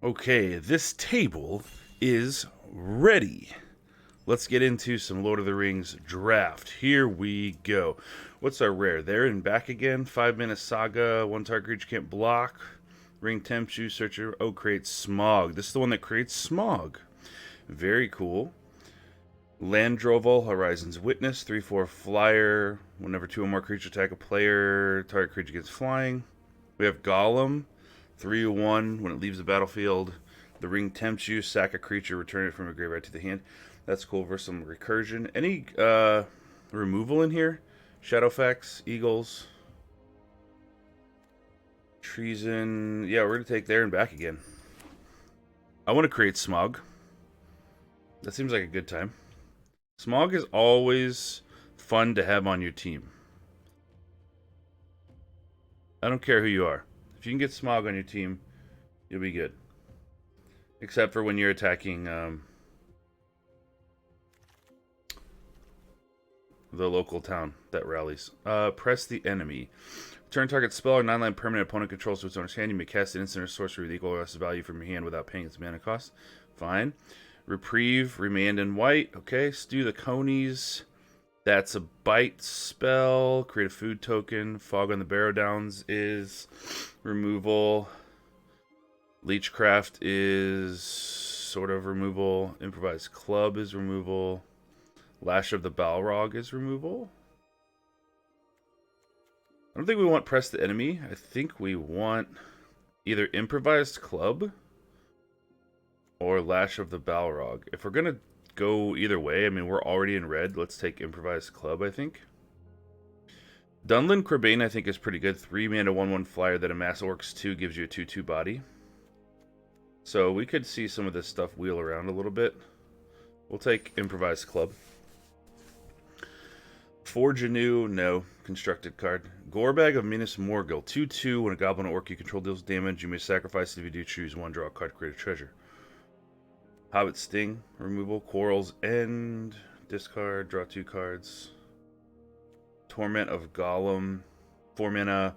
Okay, this table is ready. Let's get into some Lord of the Rings draft. Here we go. What's our rare? There and back again. 5-minute saga. One target creature can't block. Ring temp, choose searcher. Oh, creates smog. This is the one that creates smog. Very cool. Landroval, Horizon's Witness. 3/4 flyer. Whenever two or more creatures attack a player, target creature gets flying. We have Gollum. 3/1 when it leaves the battlefield. The ring tempts you, sack a creature, return it from your graveyard to the hand. That's cool versus some recursion. Any removal in here? Shadowfax, Eagles, Treason. Yeah, we're going to take there and back again. I want to create Smog. That seems like a good time. Smog is always fun to have on your team. I don't care who you are. If you can get Smog on your team, you'll be good. Except for when you're attacking the local town that rallies. Press the enemy. Turn target spell or 9-line permanent opponent controls to its owner's hand. You may cast an instant or sorcery with equal or less value from your hand without paying its mana cost. Fine. Reprieve, remand in white. Okay. Stew the Conies. That's a bite spell. Create a food token. Fog on the Barrow Downs is removal. Leechcraft is sort of removal. Improvised Club is removal. Lash of the Balrog is removal. I don't think we want Press the Enemy. I think we want either Improvised Club or Lash of the Balrog. If we're going to go either way, I mean, we're already in red. Let's take Improvised Club, I think. Dunlin Crebain, I think, is pretty good. 3 mana, 1/1 flyer that amass orcs 2 gives you a 2/2 body. So we could see some of this stuff wheel around a little bit. We'll take Improvised Club. Forge anew, no. Constructed card. Gorebag of Minas Morgul. 2/2. When a goblin or orc you control deals damage, you may sacrifice it. If you do, choose one, draw a card, create a treasure. Hobbit Sting. Removal. Quarrel's End. Discard. Draw 2 cards. Torment of Gollum. 4 mana.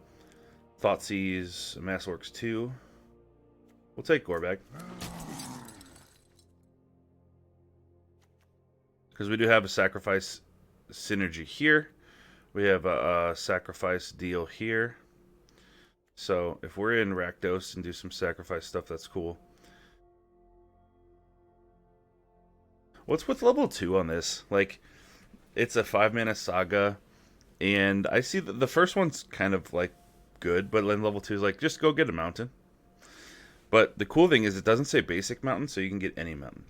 Thoughtseize. Amass Orcs 2. We'll take Gorebag. Because we do have a sacrifice synergy here. We have a sacrifice deal here. So if we're in Rakdos and do some sacrifice stuff, that's cool. What's with level 2 on this? Like, it's a 5-mana saga, and I see that the first one's kind of like good, but then level 2 is like, just go get a mountain. But the cool thing is it doesn't say basic mountain, so you can get any mountain.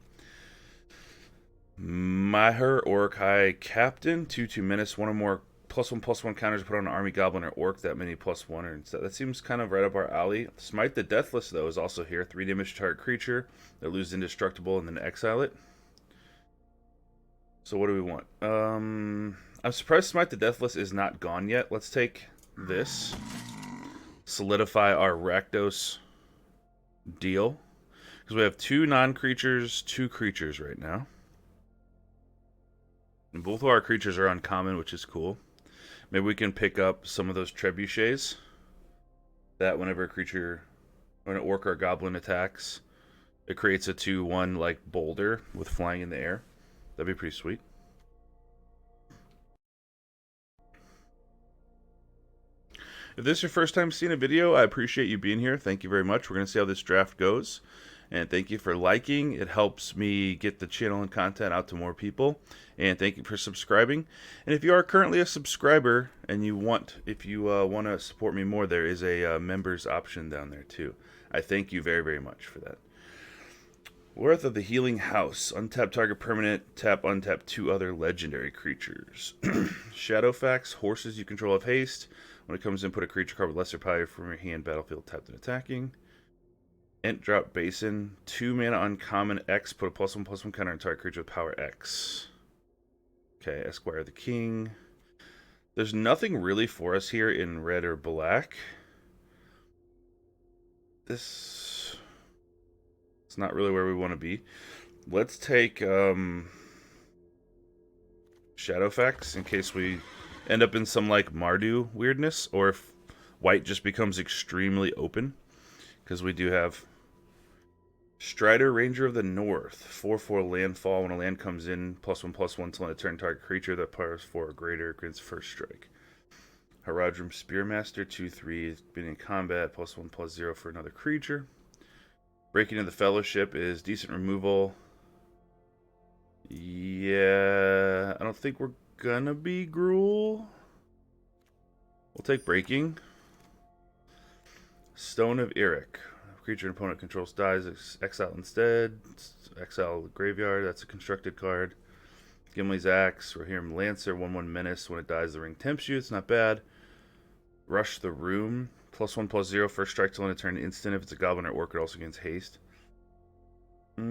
Maher Orc-High Captain, 2/2 menace, 1 or more +1/+1 counters put on an army goblin or orc, that many +1 or instead. That seems kind of right up our alley. Smite the Deathless, though, is also here. 3 damage to target creature. They lose indestructible and then exile it. So what do we want? I'm surprised Smite the Deathless is not gone yet. Let's take this. Solidify our Rakdos deal. Because we have 2 non-creatures, 2 creatures right now. And both of our creatures are uncommon, which is cool. Maybe we can pick up some of those trebuchets. That whenever a creature, when an orc or a goblin attacks, it creates a 2/1 like boulder with flying in the air. That'd be pretty sweet. If this is your first time seeing a video, I appreciate you being here. Thank you very much. We're going to see how this draft goes. And thank you for liking. It helps me get the channel and content out to more people. And thank you for subscribing. And if you are currently a subscriber and if you want to support me more, there is a members option down there too. I thank you very, very much for that. Worth of the Healing House. Untap target permanent. Tap, untap 2 other legendary creatures. Shadowfax. Horses you control have haste. When it comes in, put a creature card with lesser power from your hand, battlefield, tapped and attacking. Ent Drop Basin. 2 mana uncommon X. Put a +1/+1 counter on target creature with power X. Okay, Esquire the King. There's nothing really for us here in red or black. It's not really where we want to be. Let's take Shadowfax in case we end up in some like Mardu weirdness, or if white just becomes extremely open, because we do have Strider, Ranger of the North. 4/4 landfall. When a land comes in, +1/+1 till end of turn, target creature that powers 4 or greater grants first strike. Haradrim Spearmaster, 2/3. Being in combat, +1/+0 for another creature. Breaking of the Fellowship is decent removal. Yeah, I don't think we're gonna be Gruul. We'll take Breaking. Stone of Eric. Creature an opponent controls dies, exile instead. Exile the graveyard, that's a constructed card. Gimli's Axe, Rohirrim Lancer, 1/1 menace. When it dies, the ring tempts you. It's not bad. Rush the Room, +1/+0, first strike till end of turn, instant. If it's a goblin or orc, it also gains haste. Do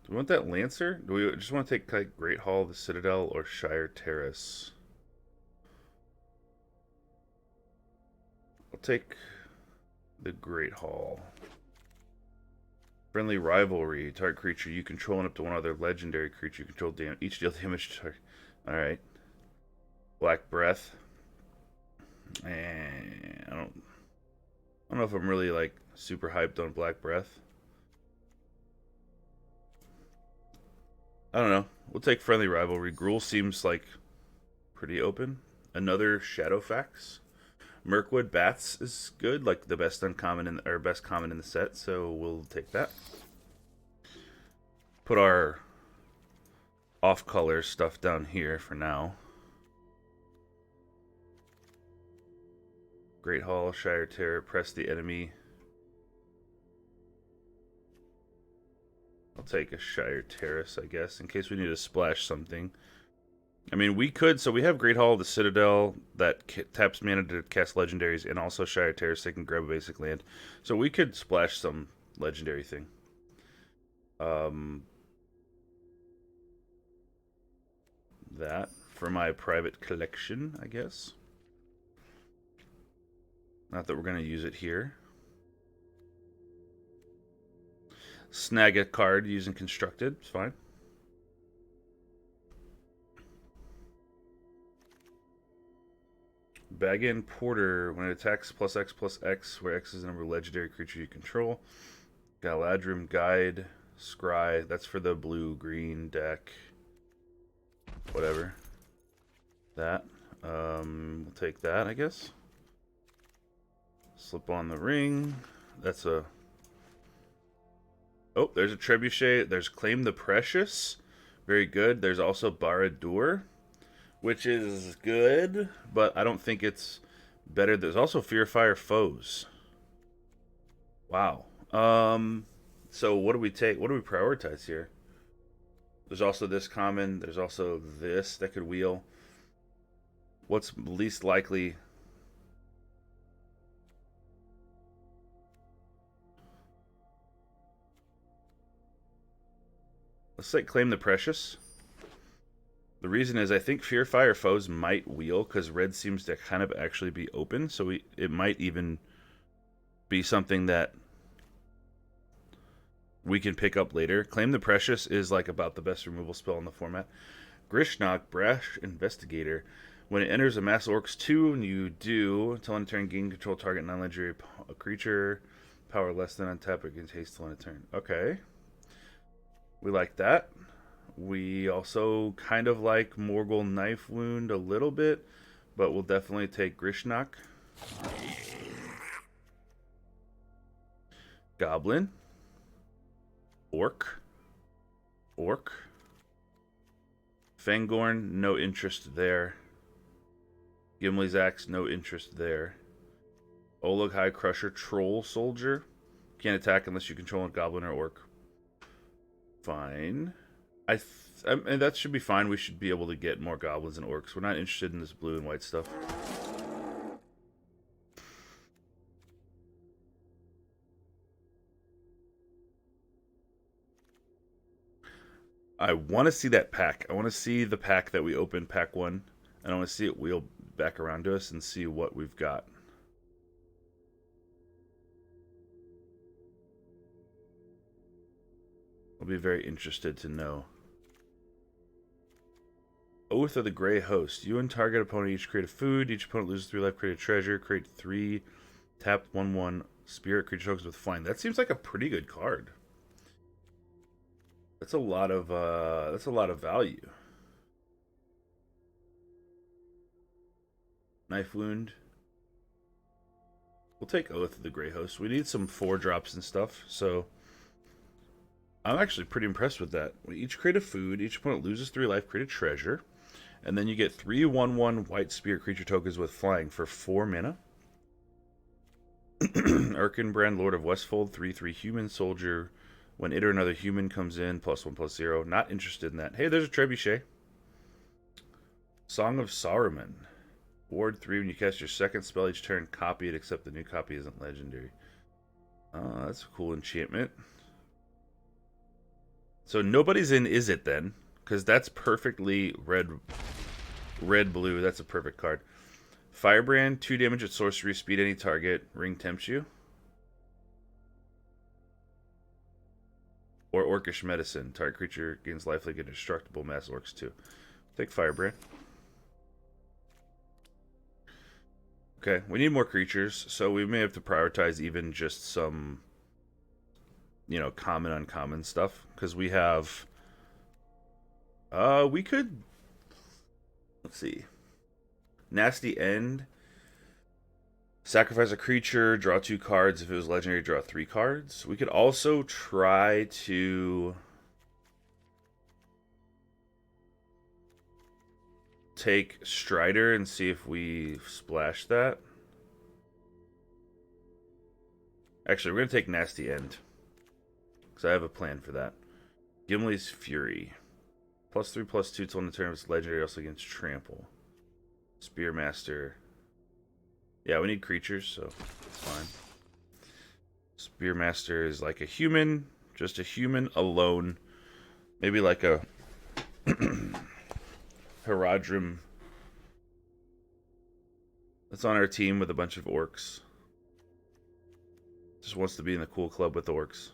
we want that Lancer? Do we just want to take like Great Hall of the Citadel or Shire Terrace? I'll take the Great Hall. Friendly Rivalry. Target creature you control and up to one other legendary creature you control each deal damage to target. Alright. Black Breath. I don't know if I'm really like super hyped on Black Breath. I don't know. We'll take Friendly Rivalry. Gruul seems like pretty open. Another Shadowfax. Mirkwood Bats is good, like the best uncommon or best common in the set, so we'll take that. Put our off-color stuff down here for now. Great Hall, Shire Terror, press the enemy. I'll take a Shire Terrace, I guess, in case we need to splash something. I mean, we could, so we have Great Hall of the Citadel that taps mana to cast legendaries, and also Shire Terrace, they can grab a basic land. So we could splash some legendary thing. That for my private collection, I guess. Not that we're going to use it here. Snag a card using Constructed. It's fine. Bag in Porter. When it attacks, +X/+X, where X is the number of legendary creature you control. Galadrim Guide. Scry. That's for the blue-green deck. Whatever. That. We'll take that, I guess. Slip on the ring. That's a... Oh, there's a Trebuchet. There's Claim the Precious. Very good. There's also Barad-dûr, which is good, but I don't think it's better. There's also Fearfire Foes. Wow. So what do we take? What do we prioritize here? There's also this common. There's also this that could wheel. What's least likely? Let's like Claim the Precious. The reason is I think Fearfire Foes might wheel because red seems to kind of actually be open, so it might even be something that we can pick up later. Claim the Precious is like about the best removal spell in the format. Grishnok, Brash Investigator. When it enters Amass Orcs 2, and you do, until end of turn, gain control target non-legendary creature. Power less than untap against haste till end of turn. Okay. We like that. We also kind of like Morgul Knife Wound a little bit, but we'll definitely take Grishnok. Goblin. Orc. Fangorn, no interest there. Gimli's Axe, no interest there. Olog High Crusher, Troll Soldier. Can't attack unless you control a goblin or orc. Fine. And that should be fine. We should be able to get more goblins and orcs. We're not interested in this blue and white stuff. I want to see that pack. I want to see the pack that we opened, pack 1. And I want to see it wheel back around to us and see what we've got. I'll be very interested to know. Oath of the Grey Host. You and target opponent each create a food. Each opponent loses 3 life, create a treasure. Create 3 Tap 1/1 spirit creature tokens with flying. That seems like a pretty good card. That's a lot of value. Knife wound. We'll take Oath of the Grey Host. We need some 4-drops and stuff, so I'm actually pretty impressed with that. We each create a food. Each opponent loses 3 life, create a treasure. And then you get 3 1/1 white spirit creature tokens with flying for 4 mana. Erkenbrand, Lord of Westfold, 3/3 human soldier. When it or another human comes in, +1/+0. Not interested in that. Hey, there's a Trebuchet. Song of Saruman. Ward 3, when you cast your second spell each turn, copy it, except the new copy isn't legendary. Oh, that's a cool enchantment. So nobody's in Is It then? Because that's perfectly red-blue. That's a perfect card. Firebrand, 2 damage at sorcery, speed any target, ring tempts you. Or Orcish Medicine, target creature gains lifelink and indestructible, mass orcs 2. Take Firebrand. Okay, we need more creatures, so we may have to prioritize even just some, common, uncommon stuff. Because we have... we could... Let's see. Nasty End. Sacrifice a creature, draw 2 cards. If it was legendary, draw 3 cards. We could also try to... take Strider and see if we splash that. Actually, we're going to take Nasty End, because I have a plan for that. Gimli's Fury. +3/+2 till in the turn. It's legendary, also against Trample. Spearmaster. Yeah, we need creatures, so it's fine. Spearmaster is like a human. Just a human alone. Maybe like a... Herodrim that's on our team with a bunch of orcs. Just wants to be in the cool club with orcs.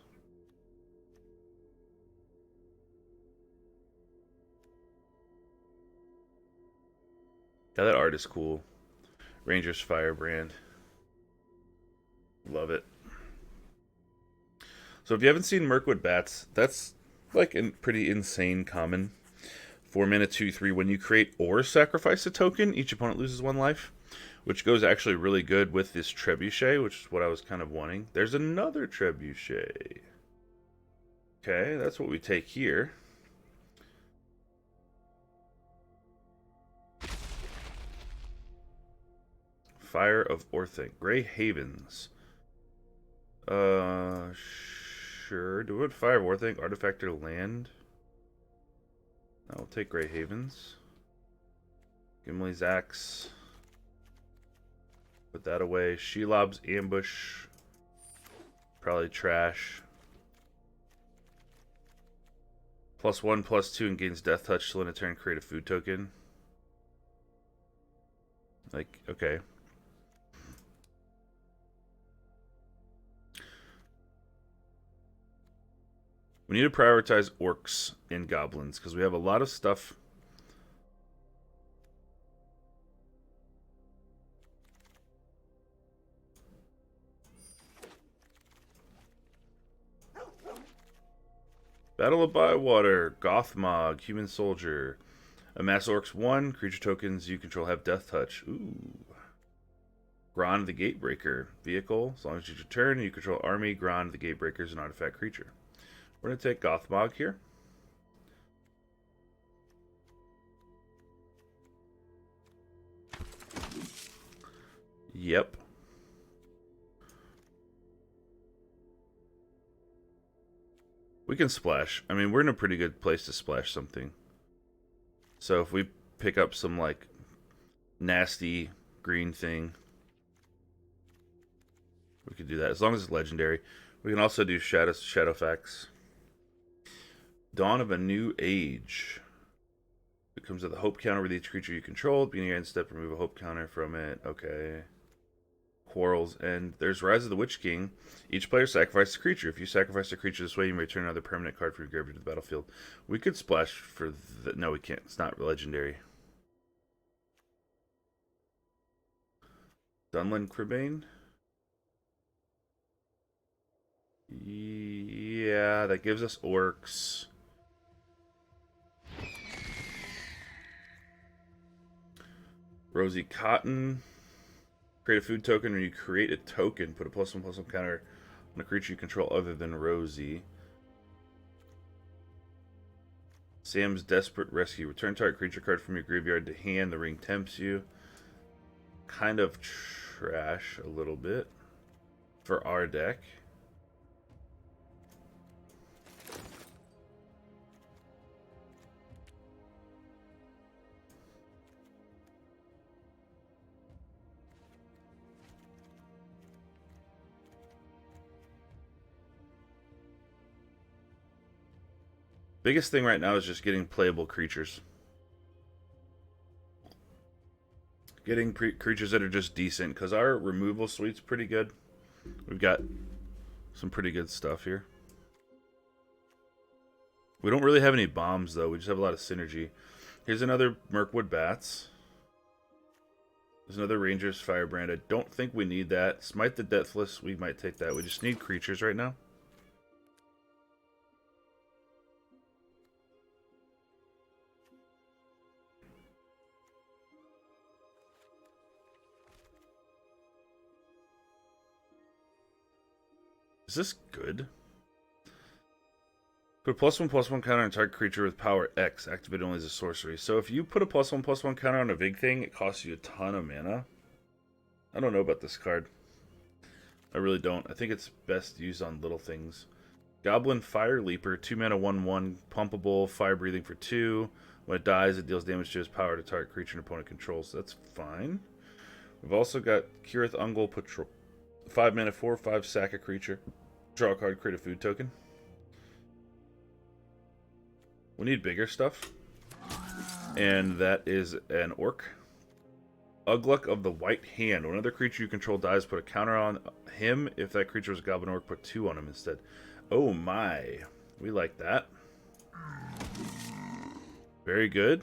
Yeah, that art is cool. Ranger's Firebrand. Love it. So if you haven't seen Mirkwood Bats, that's like a pretty insane common. 4 mana, 2/3. When you create or sacrifice a token, each opponent loses 1 life, which goes actually really good with this Trebuchet, which is what I was kind of wanting. There's another Trebuchet. Okay, that's what we take here. Fire of Orthanc. Grey Havens. Sure. Do we want Fire of Orthanc? Artifact or land? I'll take Grey Havens. Gimli's Axe. Put that away. Shelob's Ambush. Probably trash. +1/+2 and gains Death Touch till in a turn, create a food token. Like, okay. We need to prioritize orcs and goblins, because we have a lot of stuff. Battle of Bywater, Gothmog, Human Soldier. Amass Orcs 1, creature tokens you control have Death Touch. Ooh. Grond the Gatebreaker. Vehicle, as long as you turn, you control army. Grond the Gatebreaker is an artifact creature. We're going to take Gothmog here. Yep. We can splash. I mean, we're in a pretty good place to splash something. So if we pick up some, like, nasty green thing, we could do that. As long as it's legendary. We can also do Shadowfax. Dawn of a New Age. It comes with a hope counter with each creature you control. Beginning your end step, remove a hope counter from it. Okay. Quarrels. And there's Rise of the Witch King. Each player sacrifices a creature. If you sacrifice a creature this way, you may return another permanent card from your graveyard to the battlefield. We could splash for the... No, we can't. It's not legendary. Dunlin Cribane. Yeah, that gives us orcs. Rosy Cotton. Create a food token when you create a token. Put a +1/+1 counter on a creature you control other than Rosie. Sam's Desperate Rescue. Return target creature card from your graveyard to hand. The ring tempts you. Kind of trash a little bit for our deck. Biggest thing right now is just getting playable creatures. Getting creatures that are just decent, because our removal suite's pretty good. We've got some pretty good stuff here. We don't really have any bombs, though. We just have a lot of synergy. Here's another Mirkwood Bats. There's another Ranger's Firebrand. I don't think we need that. Smite the Deathless, we might take that. We just need creatures right now. Is this good? Put a +1/+1 counter on target creature with power X. Activate only as a sorcery. So if you put a +1/+1 counter on a big thing, it costs you a ton of mana. I don't know about this card. I really don't. I think it's best used on little things. Goblin Fire Leaper, 2 mana 1/1, pumpable, fire breathing for 2. When it dies, it deals damage to its power to target creature and opponent controls. So that's fine. We've also got Kirith Ungol Patrol. 5 mana 4/5, sack a creature. Draw a card, create a food token. We need bigger stuff. And that is an orc. Ugluk of the White Hand. When another creature you control dies, put a counter on him. If that creature was a goblin orc, put 2 on him instead. Oh my. We like that. Very good.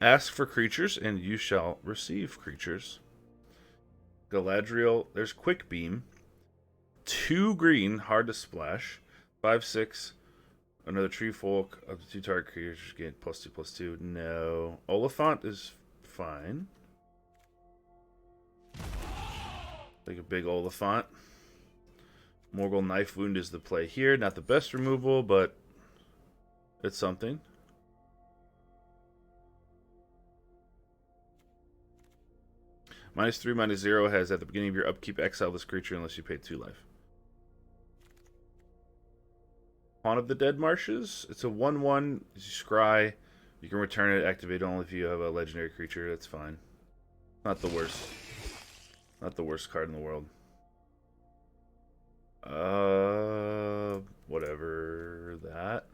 Ask for creatures, and you shall receive creatures. Galadriel. There's Quick Beam. 2 green, hard to splash. 5/6. Another Tree Folk. Up to 2 target creatures get +2/+2. No. Oliphant is fine. Like a big Oliphant. Morgul Knife Wound is the play here. Not the best removal, but it's something. -3/-0 has at the beginning of your upkeep, exile this creature unless you pay 2 life. Pawn of the Dead Marshes. It's a 1/1. You scry. You can return it, activate only if you have a legendary creature. That's fine. Not the worst. Not the worst card in the world. Whatever that.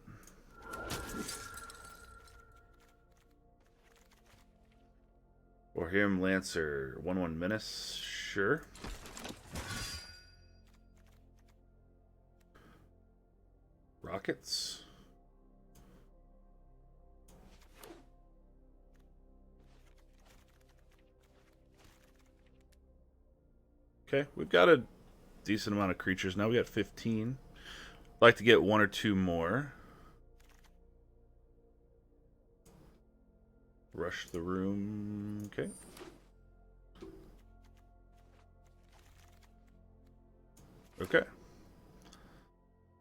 Or him, Lancer. 1/1 Menace. Sure. Rockets. Okay, we've got a decent amount of creatures now. We got 15. I'd like to get 1 or 2 more. Rush the room. Okay. Okay.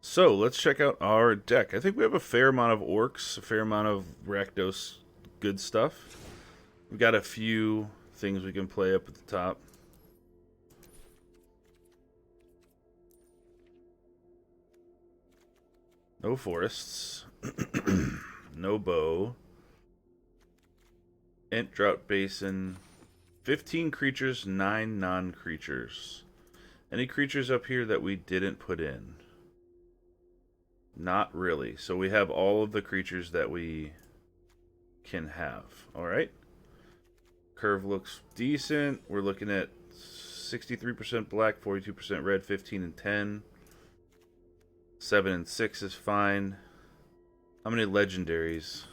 So, let's check out our deck. I think we have a fair amount of orcs, a fair amount of Rakdos good stuff. We've got a few things we can play up at the top. No forests. No bow. Ent Drought Basin. 15 creatures, 9 non-creatures. Any creatures up here that we didn't put in? Not really. So we have all of the creatures that we can have. Alright. Curve looks decent. We're looking at 63% black, 42% red, 15 and 10. 7 and 6 is fine. How many legendaries?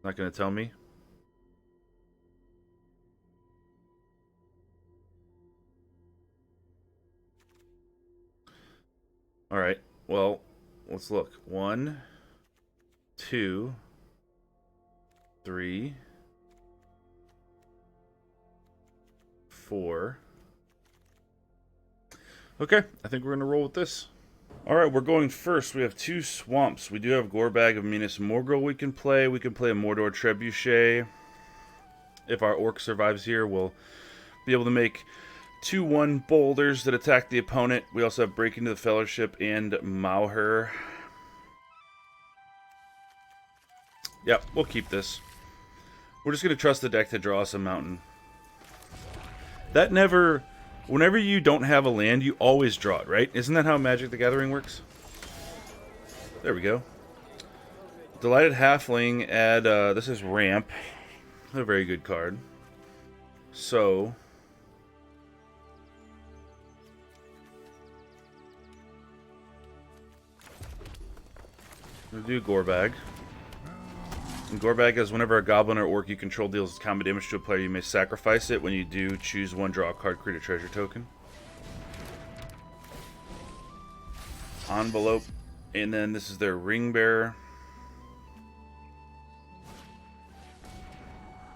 Not going to tell me? Alright, well, let's look. 1, 2, 3, 4. Okay, I think we're going to roll with this. Alright, we're going first. We have 2 swamps. We do have Gorebag of Minas Morgul we can play. We can play a Mordor Trebuchet. If our Orc survives here, we'll be able to make 2/1 boulders that attack the opponent. We also have Break into the Fellowship and Mauher. Yep, we'll keep this. We're just going to trust the deck to draw us a mountain. That never... Whenever you don't have a land, you always draw it, right? Isn't that how Magic the Gathering works? There we go. Delighted Halfling, add... this is Ramp. A very good card. So... we'll do Gorebag. And Gorebag is whenever a goblin or orc you control deals combat damage to a player, you may sacrifice it. When you do, choose one, draw a card, create a treasure token. Envelope. And then this is their Ring Bearer.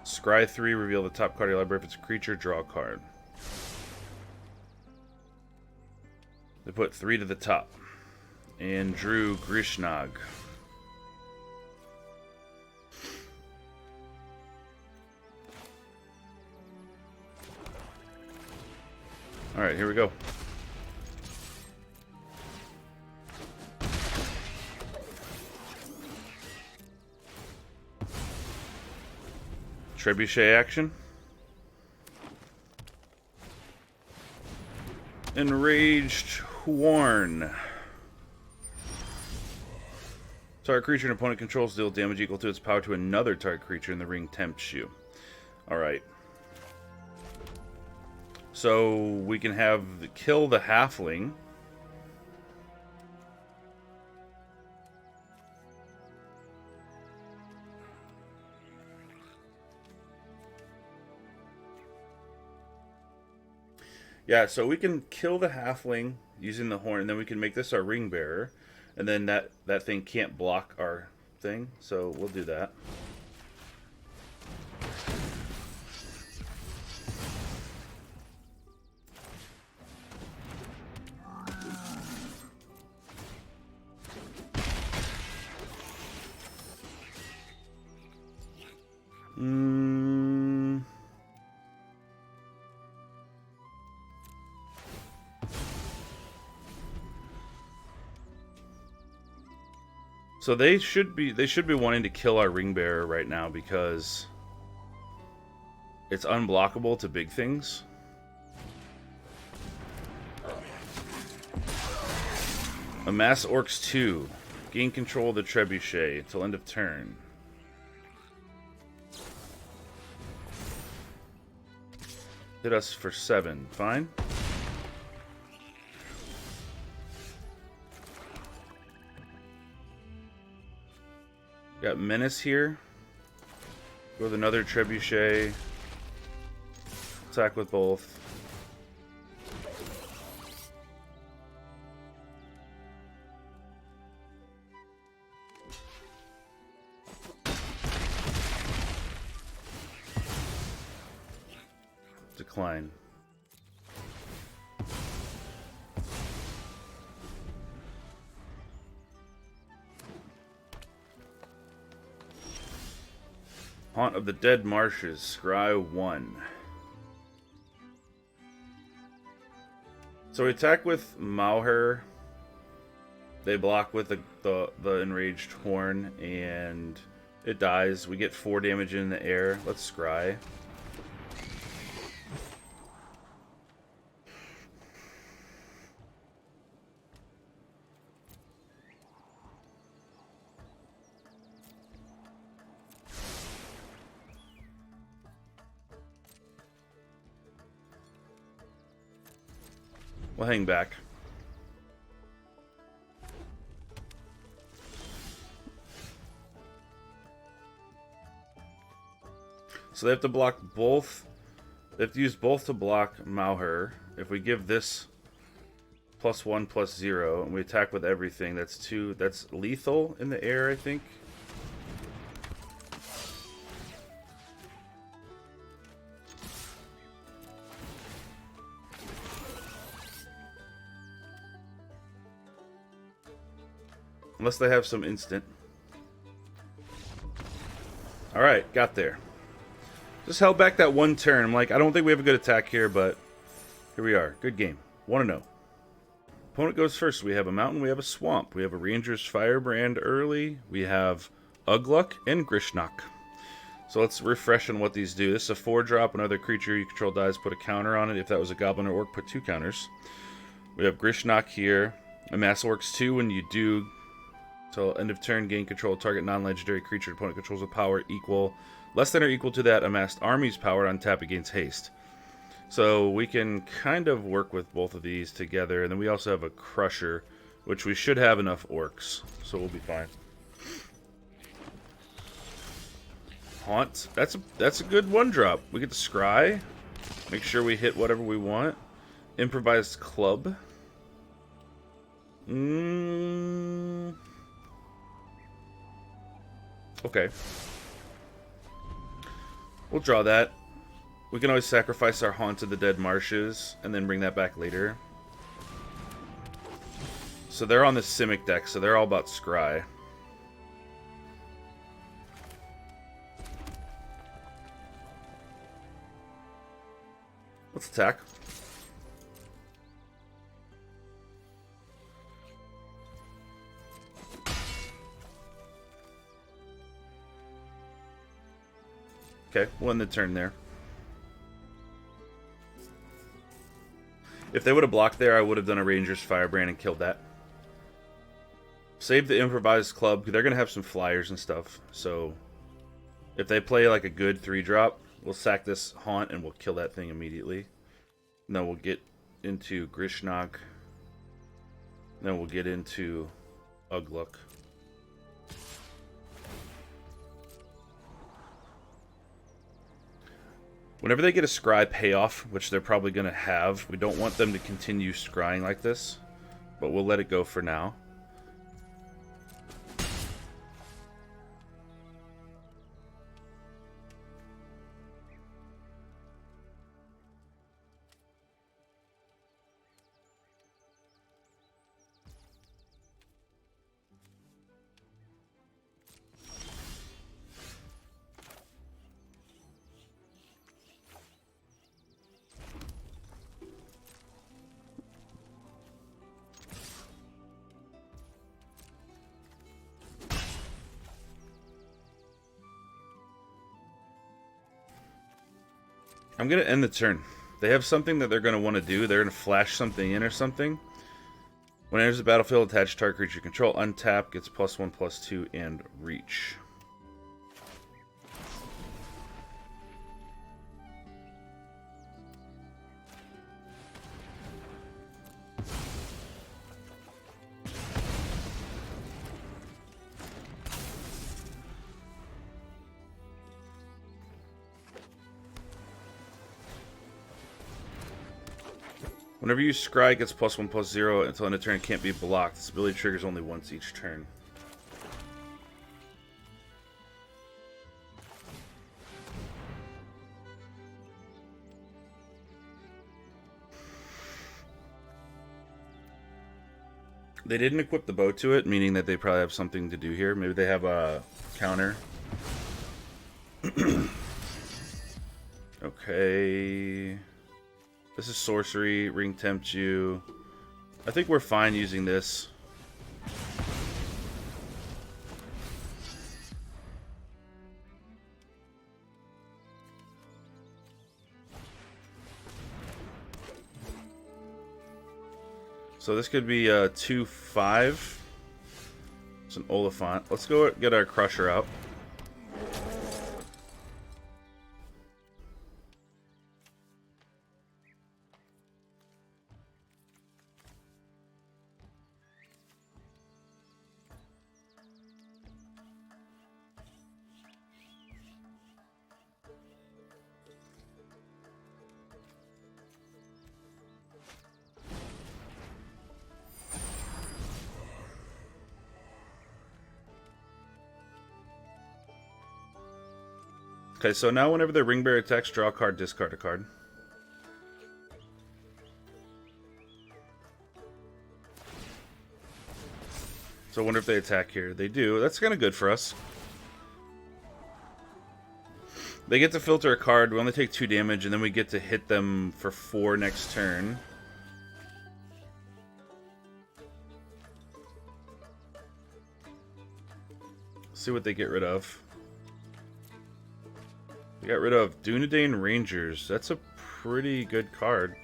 Scry 3, reveal the top card of your library. If it's a creature, draw a card. They put 3 to the top. And drew Grishnag. Alright, here we go. Trebuchet action. Enraged Horn. Target creature an opponent controls deal damage equal to its power to another target creature in the ring tempts you. Alright. So we can have kill the halfling. Yeah, so we can kill the halfling using the horn, and then we can make this our ring bearer, and then that thing can't block our thing. So we'll do that. So they should be wanting to kill our ring bearer right now because it's unblockable to big things. Amass Orcs 2. Gain control of the Trebuchet until end of turn. Hit us for 7. Fine. Got Menace here. Go with another Trebuchet. Attack with both. Decline. Haunt of the Dead Marshes, scry 1. So we attack with Mauher. They block with the Enraged Horn, and it dies. We get 4 damage in the air. Let's scry. We'll hang back. So they have to block both. They have to use both to block Mauher. If we give this +1/+0, and we attack with everything. That's 2. That's lethal in the air, I think. Unless they have some instant. Alright, got there. Just held back that one turn. I'm like, I don't think we have a good attack here, but here we are. Good game. 1-0. Opponent goes first. We have a mountain, we have a swamp. We have a Ranger's Firebrand early. We have Ugluk and Grishnak. So let's refresh on what these do. This is a 4-drop. Another creature you control dies, put a counter on it. If that was a Goblin or Orc, put 2 counters. We have Grishnak here. Amass works 2 when you do... Till end of turn, gain control of target non-legendary creature opponent controls with power equal, less than or equal to that amassed army's power on tap against haste. So we can kind of work with both of these together, and then we also have a Crusher, which we should have enough orcs, so we'll be fine. Haunt, that's a good 1-drop. We get to scry, make sure we hit whatever we want. Improvised club. Okay. We'll draw that. We can always sacrifice our Haunt to the Dead Marshes and then bring that back later. So they're on the Simic deck, so they're all about scry. Let's attack. Okay, we'll end the turn there. If they would have blocked there, I would have done a Ranger's Firebrand and killed that. Save the improvised club. They're going to have some flyers and stuff. So if they play like a good 3-drop, we'll sack this Haunt and we'll kill that thing immediately. And then we'll get into Grishnak. Then we'll get into Ugluk. Whenever they get a scry payoff, which they're probably going to have, we don't want them to continue scrying like this, but we'll let it go for now. I'm going to end the turn. They have something that they're going to want to do. They're going to flash something in or something. When it enters the battlefield, attach target creature you control. Untap, gets +1/+2, and reach. Whenever you scry, it gets +1/+0 until end of turn. It can't be blocked. This ability triggers only once each turn. They didn't equip the bow to it, meaning that they probably have something to do here. Maybe they have a counter. Okay. This is sorcery. Ring tempt you. I think we're fine using this. So this could be a 2/5. It's an Oliphant. Let's go get our Crusher out. Okay, so now whenever the ring bearer attacks, draw a card, discard a card. So I wonder if they attack here. They do. That's kind of good for us. They get to filter a card. We only take 2 damage, and then we get to hit them for 4 next turn. See what they get rid of. We got rid of Dunedain Rangers. That's a pretty good card.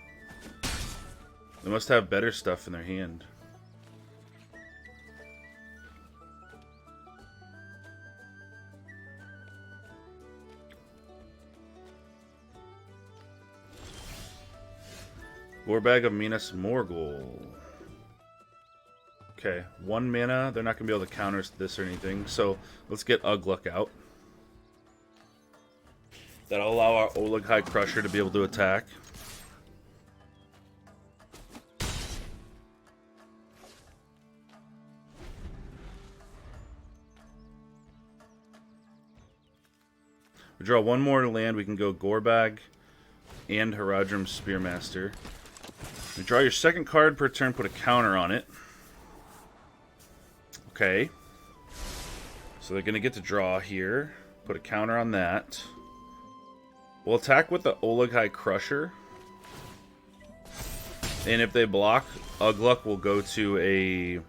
They must have better stuff in their hand. Gorbag of Minas Morgul. Okay, 1 mana. They're not going to be able to counter this or anything. So let's get Ugluk out. That'll allow our Olaghai Crusher to be able to attack. We draw 1 more land. We can go Gorbag and Haradrim Spearmaster. You draw your second card per turn, put a counter on it. Okay. So they're going to get to draw here. Put a counter on that. We'll attack with the Olaghai Crusher. And if they block, Ugluk will go to a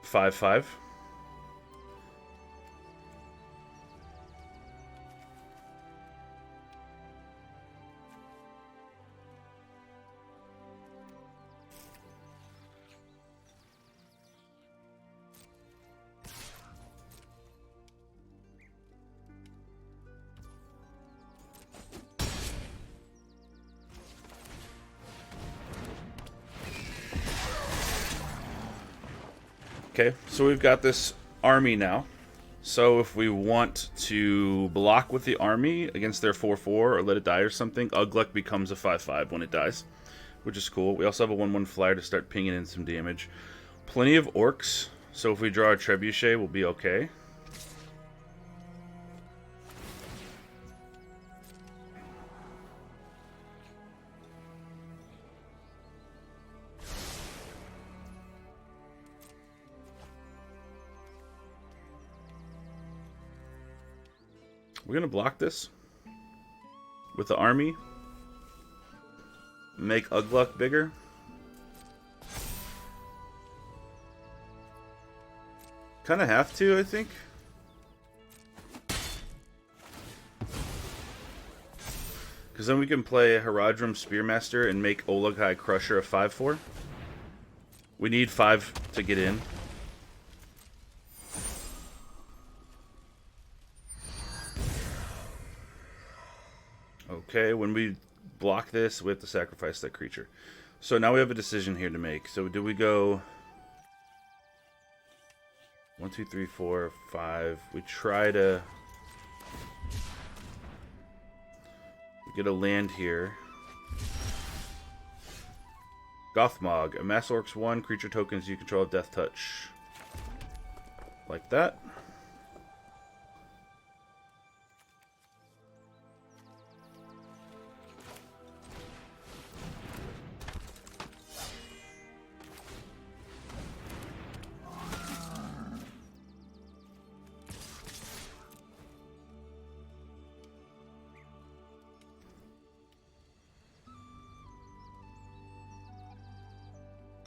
5/5. Okay, so we've got this army now. So if we want to block with the army against their 4/4 or let it die or something, Ugluk becomes a 5/5 when it dies, which is cool. We also have a 1/1 flyer to start pinging in some damage. Plenty of orcs, so if we draw a Trebuchet, we'll be okay. We're going to block this with the army. Make Ugluk bigger. Kind of have to, I think. Because then we can play Haradrim Spearmaster and make Olaghai Crusher a 5/4. We need 5 to get in. Okay, when we block this, we have to sacrifice that creature. So now we have a decision here to make. So do we go 1, 2, 3, 4, 5? We try to get a land here. Gothmog. Amass Orcs 1, creature tokens you control Death Touch. Like that.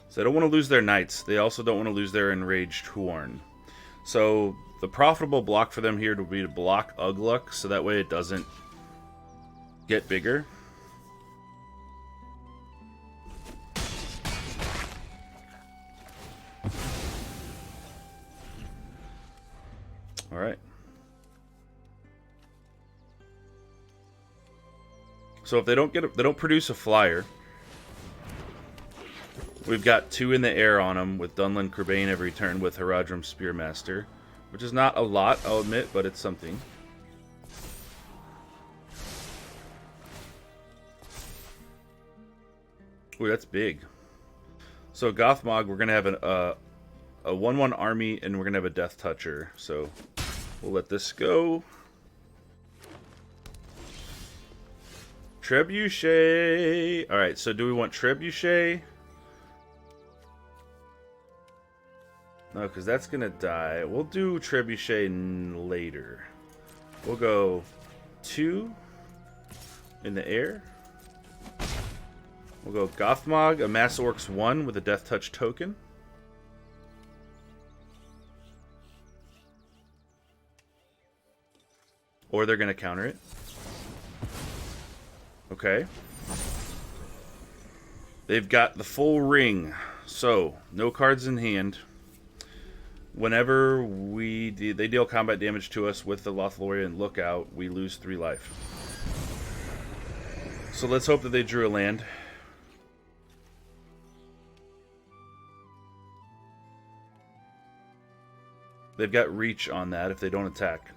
So they don't want to lose their knights. They also don't want to lose their enraged Horn. So the profitable block for them here would be to block Ugluk, so that way it doesn't get bigger. All right. So if they don't produce a flyer. We've got 2 in the air on them with Dunlin Kerbane every turn with Haradrim Spearmaster, which is not a lot, I'll admit, but it's something. Ooh, that's big. So Gothmog, we're gonna have a 1/1 army, and we're gonna have a Death Toucher. So we'll let this go. Trebuchet. All right, so do we want Trebuchet? No, because that's going to die. We'll do Trebuchet later. We'll go 2 in the air. We'll go Gothmog, Amass Orcs 1 with a Death Touch token. Or they're going to counter it. Okay. They've got the full ring. So, no cards in hand. Whenever they deal combat damage to us with the Lothlorien Lookout, we lose 3 life. So let's hope that they drew a land. They've got reach on that if they don't attack.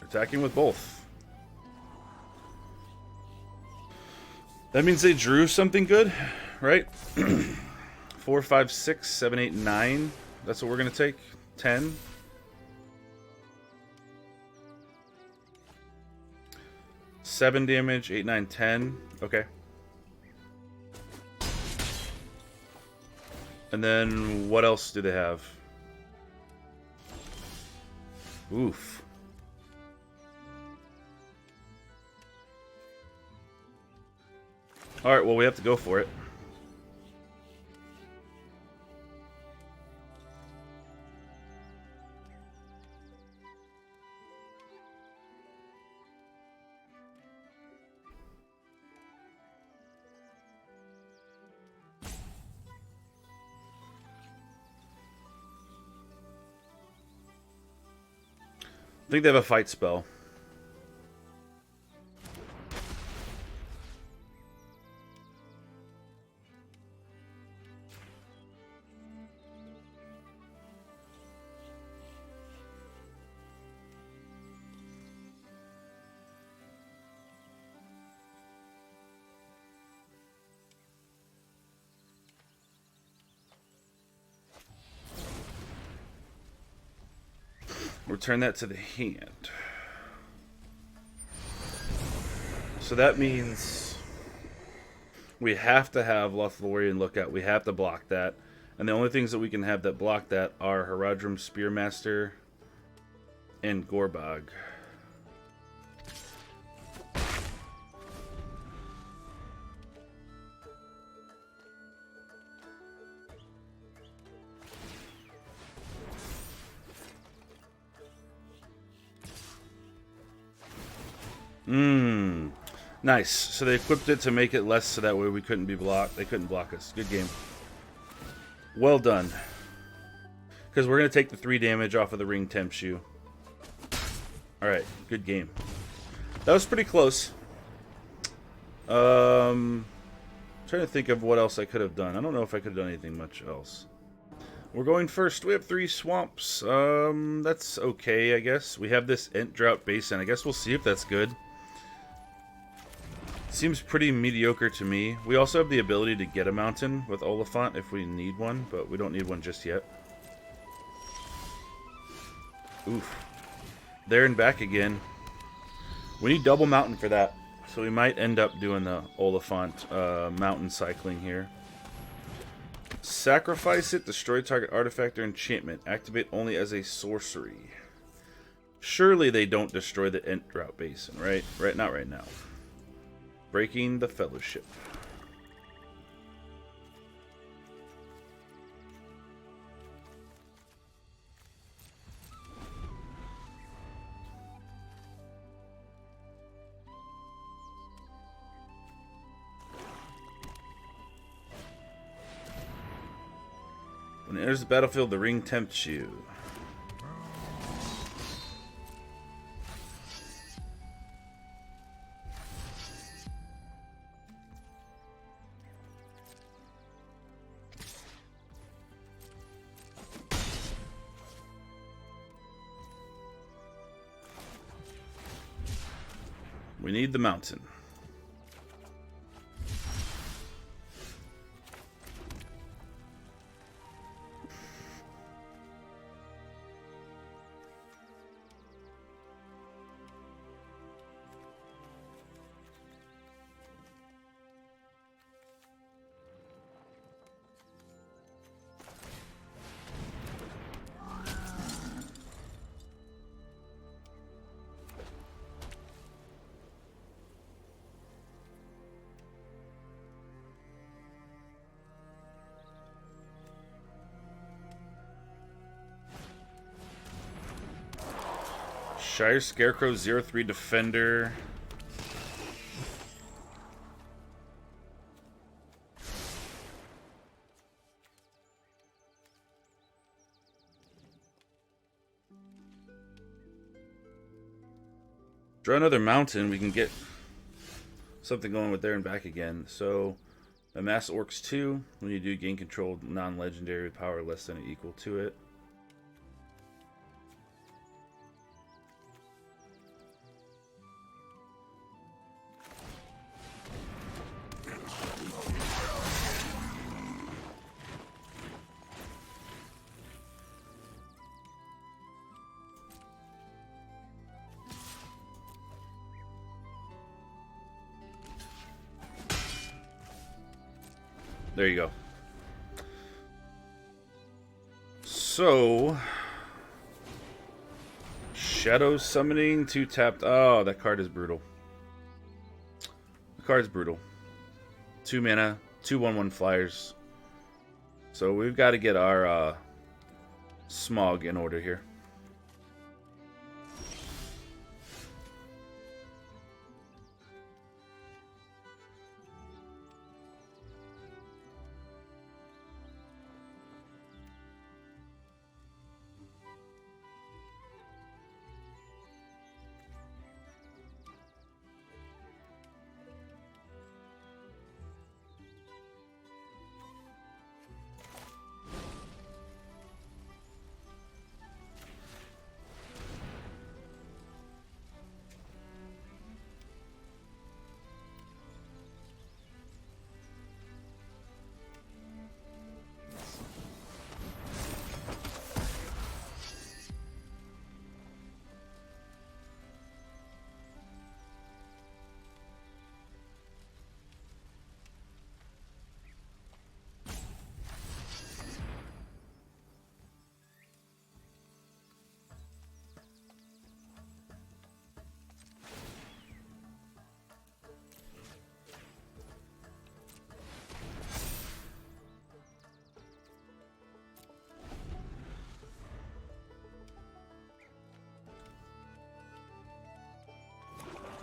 Attacking with both. That means they drew something good, right? 4, 5, 6, 7, 8, 9. That's what we're going to take. 10. Seven damage, 8, 9, 10. Okay. And then what else do they have? Oof. Alright, well, we have to go for it. I think they have a fight spell. Return that to the hand. So that means we have to have Lothlorien Lookout. We have to block that. And the only things that we can have that block that are Haradrim Spearmaster and Gorbog. Nice. So they equipped it to make it less so that way we couldn't be blocked. They couldn't block us. Good game. Well done. Because we're going to take the 3 damage off of the ring temp shoe. Alright. Good game. That was pretty close. Trying to think of what else I could have done. I don't know if I could have done anything much else. We're going first. We have 3 swamps. That's okay, I guess. We have this Ent Drought Basin. I guess we'll see if that's good. Seems pretty mediocre to me. We also have the ability to get a mountain with Oliphant if we need one, but we don't need one just yet. Oof. There and back again. We need double mountain for that, so we might end up doing the Oliphant mountain cycling here. Sacrifice it, destroy target artifact or enchantment. Activate only as a sorcery. Surely they don't destroy the Ent Drought Basin, right? Not right now. Breaking the Fellowship. When it enters the battlefield, the ring tempts you. We need the mountain. Shire Scarecrow 0/3 Defender. Draw another mountain, we can get something going with there and back again. So, amass orcs 2. When you do, gain control non-legendary power less than or equal to it. There you go. So, Shadow Summoning, 2 tapped. Oh, that card is brutal. The card's brutal. 2 mana, 2 1/1 flyers. So we've got to get our Smog in order here.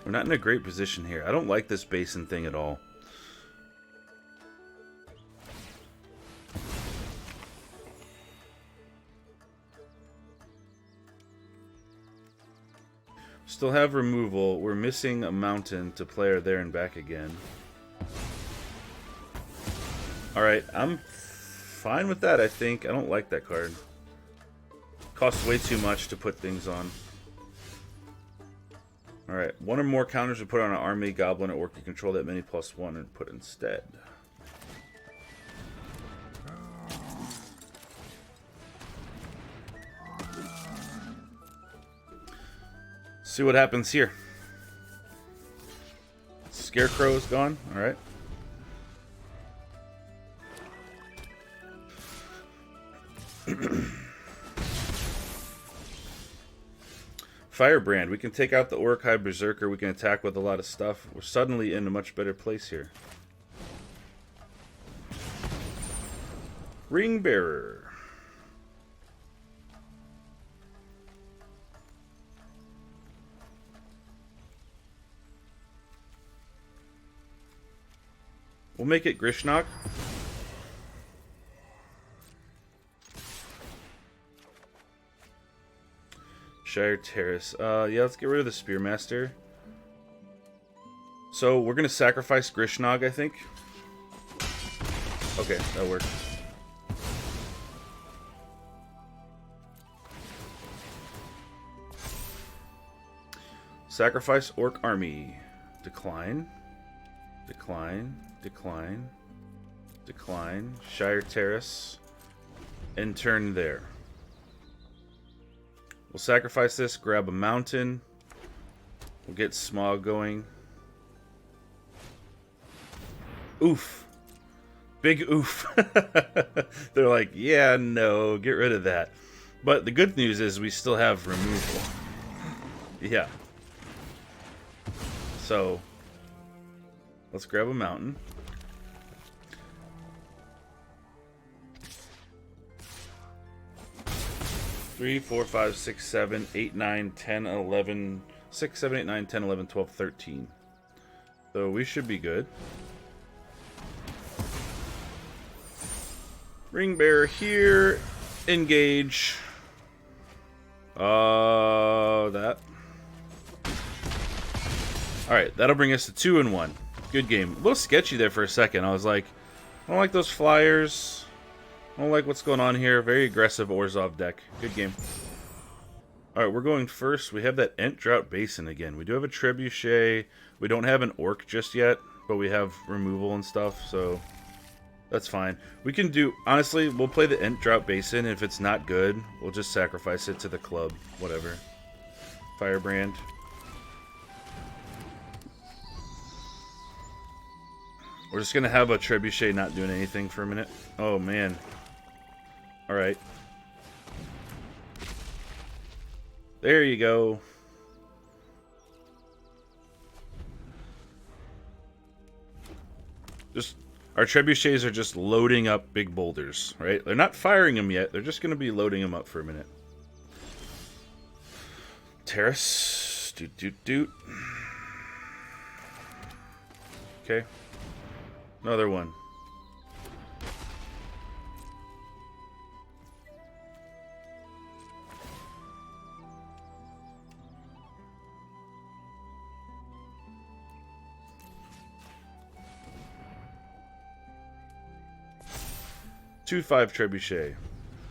We're not in a great position here. I don't like this basin thing at all. Still have removal. We're missing a mountain to play her there and back again. Alright, I'm fine with that, I think. I don't like that card. Costs way too much to put things on. Alright, 1 or more counters to put on an army, goblin, or orc you control that many +1 and put instead. See what happens here. Scarecrow is gone. Alright. Firebrand. We can take out the Orc-High Berserker. We can attack with a lot of stuff. We're suddenly in a much better place here. Ring Bearer. We'll make it Grishnok. Shire Terrace. Yeah, let's get rid of the Spearmaster. So, we're going to sacrifice Grishnok, I think. Okay, that worked. Sacrifice Orc Army. Decline. Decline. Decline. Decline. Shire Terrace. And turn there. We'll sacrifice this, grab a mountain. We'll get Smog going. Oof. Big oof. They're like, yeah, no, get rid of that. But the good news is we still have removal. Yeah. So, let's grab a mountain. 3, 4, 5, 6, 7, 8, 9, 10, 11, 6, 7, 8, 9, 10, 11, 12, 13. So we should be good. Ring bearer here. Engage. That. Alright, that'll bring us to 2 and 1. Good game. A little sketchy there for a second. I was like, I don't like those flyers. I don't like what's going on here. Very aggressive Orzhov deck. Good game. Alright, we're going first. We have that Ent Drought Basin again. We do have a Trebuchet. We don't have an Orc just yet, but we have removal and stuff, so that's fine. We can do... Honestly, we'll play the Ent Drought Basin. If it's not good, we'll just sacrifice it to the club. Whatever. Firebrand. We're just going to have a Trebuchet not doing anything for a minute. Oh, man. Alright. There you go. Just... Our Trebuchets are just loading up big boulders, right? They're not firing them yet. They're just going to be loading them up for a minute. Terrace. Doot, doot, doot. Okay. Another one. Two 5 Trebuchet.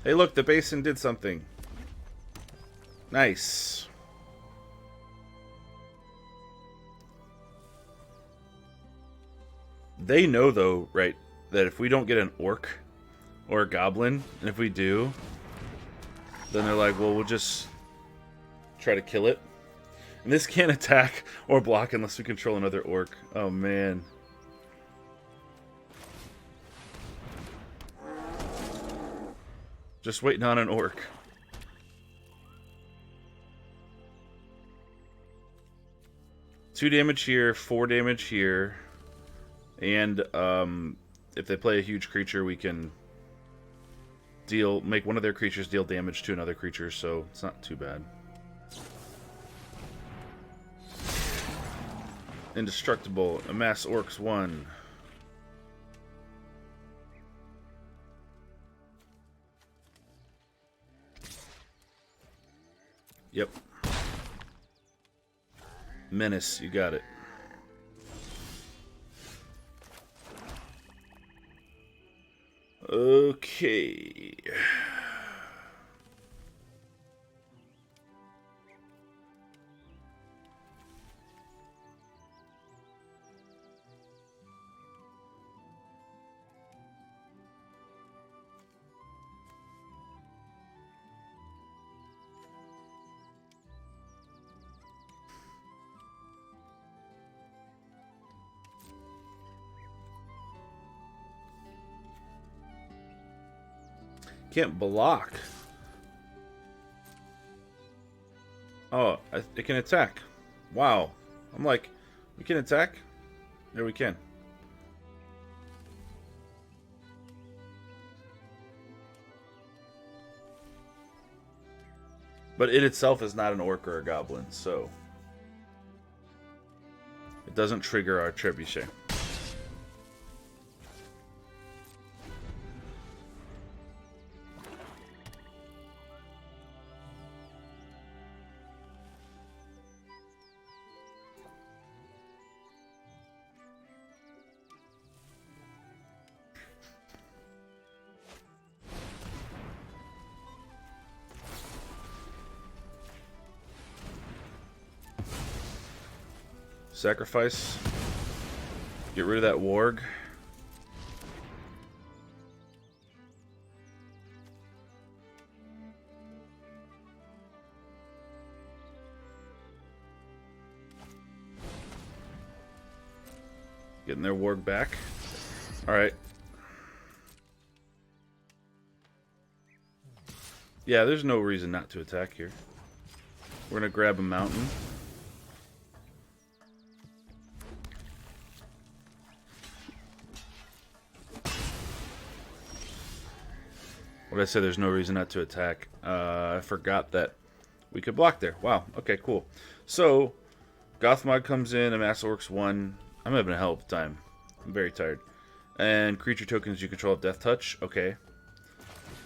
Hey, look, the basin did something. Nice. They know, though, right, that if we don't get an Orc or a Goblin, and if we do, then they're like, well, we'll just try to kill it. And this can't attack or block unless we control another Orc. Oh, man. Just waiting on an Orc. Two damage here, 4 damage here. And if they play a huge creature, we can make one of their creatures deal damage to another creature, so it's not too bad. Indestructible. Amass Orcs 1. Yep. Menace, you got it. Okay. Can't block. Oh, it can attack. Wow. I'm like, we can attack? There we can. But it itself is not an Orc or a Goblin, so it doesn't trigger our Trebuchet. Sacrifice. Get rid of that warg. Getting their warg back. Alright. Yeah, there's no reason not to attack here. We're gonna grab a mountain. What did I say? There's no reason not to attack. I forgot that we could block there. Wow. Okay, cool. So, Gothmog comes in, Amass Orcs 1. I'm having a hell of a time. I'm very tired. And creature tokens you control have Death Touch. Okay.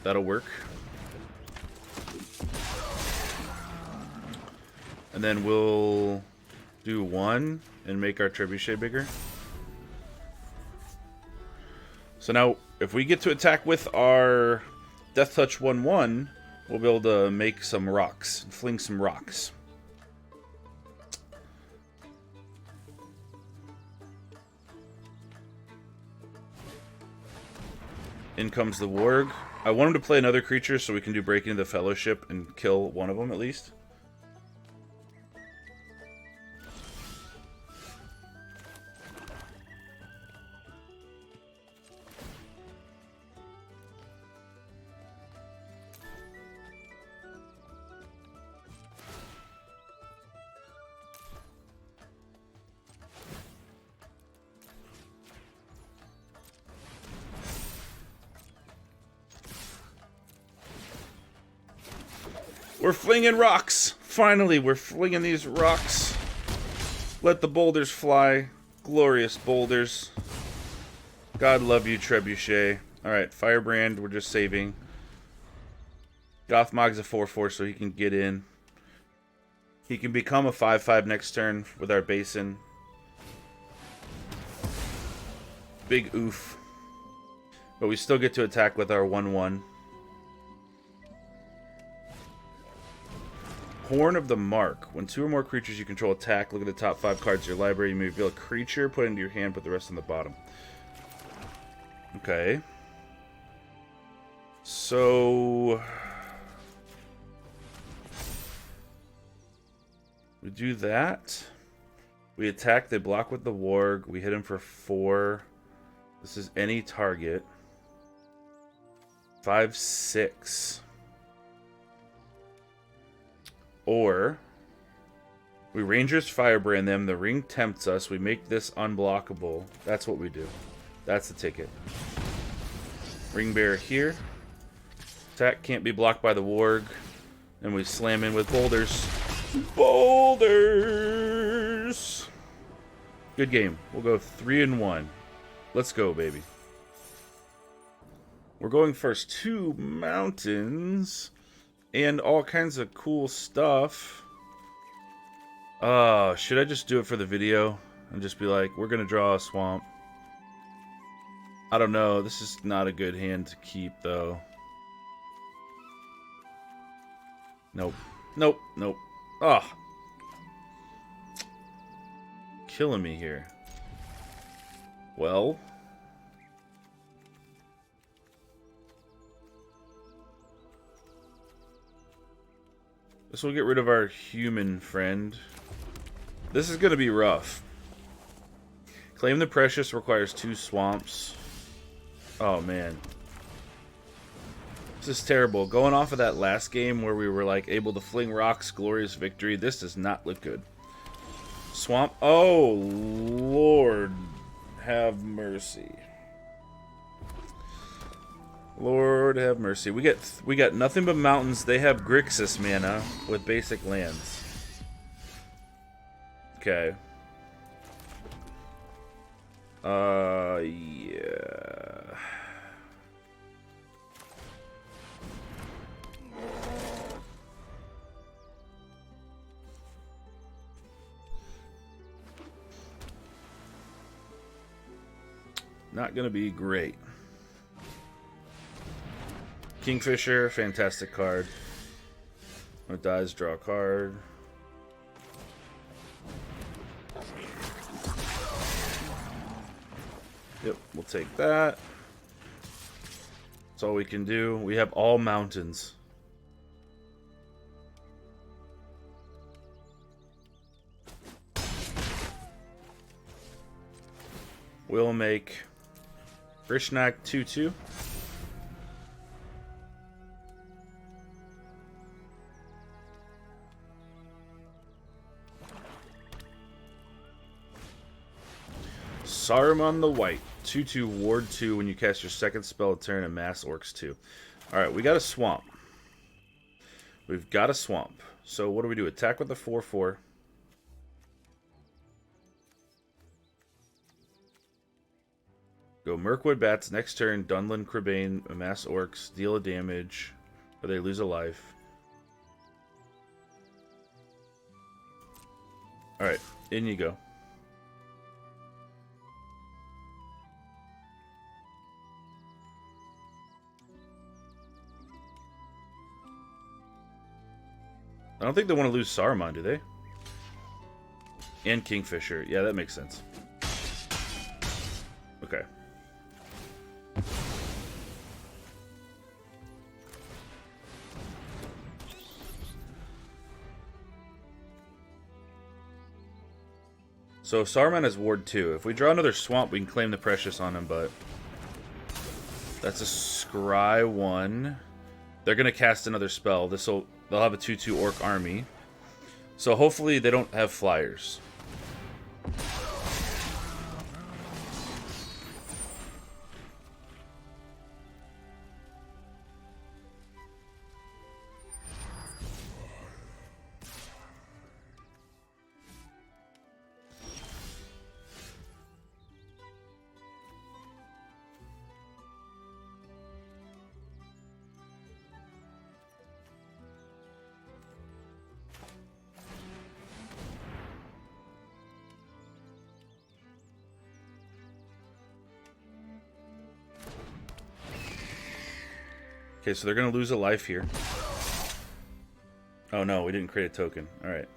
That'll work. And then we'll do 1 and make our Trebuchet bigger. So now, if we get to attack with our Death Touch 1/1, we'll be able to make some rocks, fling some rocks. In comes the Warg. I want him to play another creature so we can do Breaking into the Fellowship and kill one of them at least. We're flinging rocks! Finally, we're flinging these rocks. Let the boulders fly. Glorious boulders. God love you, Trebuchet. Alright, Firebrand, we're just saving. Gothmog's a 4/4, so he can get in. He can become a 5/5 next turn with our Basin. Big oof. But we still get to attack with our 1/1. Horn of the Mark. When 2 or more creatures you control attack, look at the top 5 cards of your library. You may reveal a creature, put it into your hand, put the rest on the bottom. Okay. So... we do that. We attack, they block with the Warg. We hit him for 4. This is any target. 5/6. Or, we Rangers Firebrand them, the ring tempts us, we make this unblockable. That's what we do. That's the ticket. Ring Bearer here. Attack can't be blocked by the Warg. And we slam in with boulders. Boulders! Good game. We'll go 3-1. Let's go, baby. We're going first 2 mountains. And all kinds of cool stuff. Should I just do it for the video? And just be like, we're going to draw a swamp. I don't know. This is not a good hand to keep, though. Nope. Nope. Nope. Ah. Killing me here. Well... this will get rid of our human friend. This is going to be rough. Claim the Precious requires 2 swamps. Oh, man. This is terrible. Going off of that last game where we were like able to fling rocks, glorious victory. This does not look good. Swamp. Oh, Lord. Have mercy. Lord have mercy. We got nothing but mountains. They have Grixis mana with basic lands. Okay. Yeah. Not gonna be great. Kingfisher, fantastic card. When it dies, draw a card. Yep, we'll take that. That's all we can do. We have all mountains. We'll make Grishnak 2/2. Saruman the White, 2/2 ward 2 when you cast your second spell of turn and Amass Orcs 2. Alright, we got a swamp. We've got a swamp. So what do we do? Attack with the 4/4. Go Mirkwood Bats next turn. Dunlin, Crabane, amass orcs, deal a damage, or they lose a life. Alright, in you go. I don't think they want to lose Saruman, do they? And Kingfisher. Yeah, that makes sense. Okay. So Saruman has Ward 2. If we draw another swamp, we can claim the Precious on him, but... That's a Scry 1. They're going to cast another spell. They'll have a 2/2 Orc army. So hopefully they don't have flyers. Okay, so they're going to lose a life here. Oh no, we didn't create a token. Alright.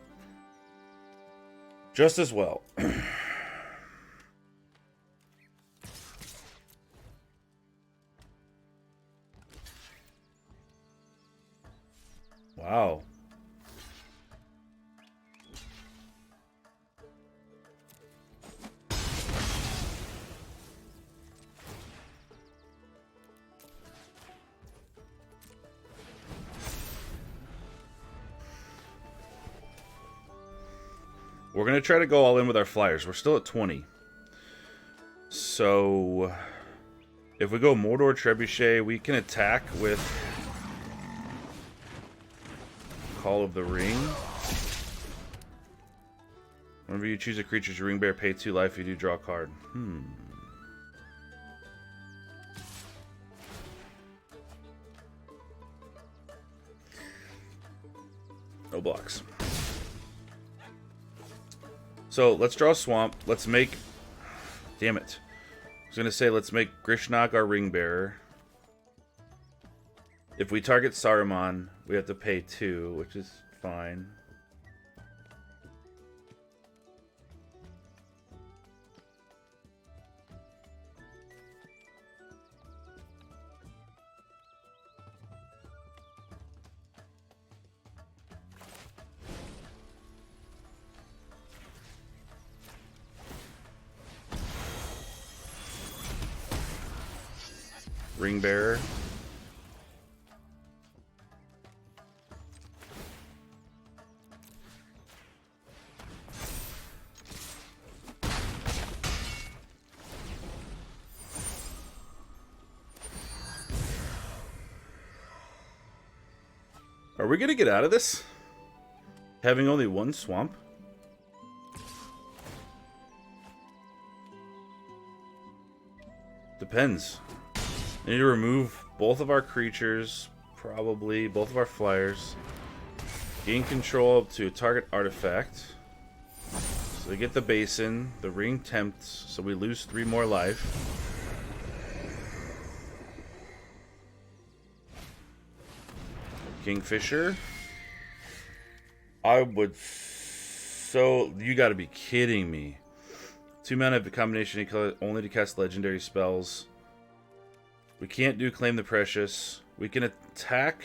Just as well. Wow. We're going to try to go all in with our flyers. We're still at 20. So, if we go Mordor Trebuchet, we can attack with Call of the Ring. Whenever you choose a creature's ring bear, pay 2 life, you do draw a card. No blocks. So, let's draw a swamp. Let's make... Damn it. I was going to say, let's make Grishnog our ring bearer. If we target Saruman, we have to pay 2, which is fine. Ring bearer. Are we gonna get out of this? Having only one swamp? Depends. I need to remove both of our creatures, probably both of our flyers. Gain control up to a target artifact. So they get the basin, the ring tempts, so we lose 3 more life. Kingfisher. I would... So... You gotta be kidding me. 2 mana of a combination only to cast legendary spells. We can't do Claim the Precious. We can attack...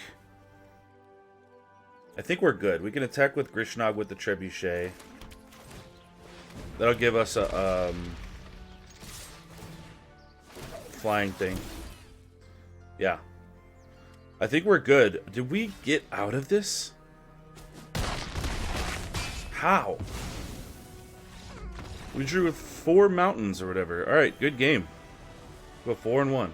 I think we're good. We can attack with Grishnog with the Trebuchet. That'll give us a flying thing. Yeah. I think we're good. Did we get out of this? How? We drew with 4 mountains or whatever. Alright, good game. Go 4-1.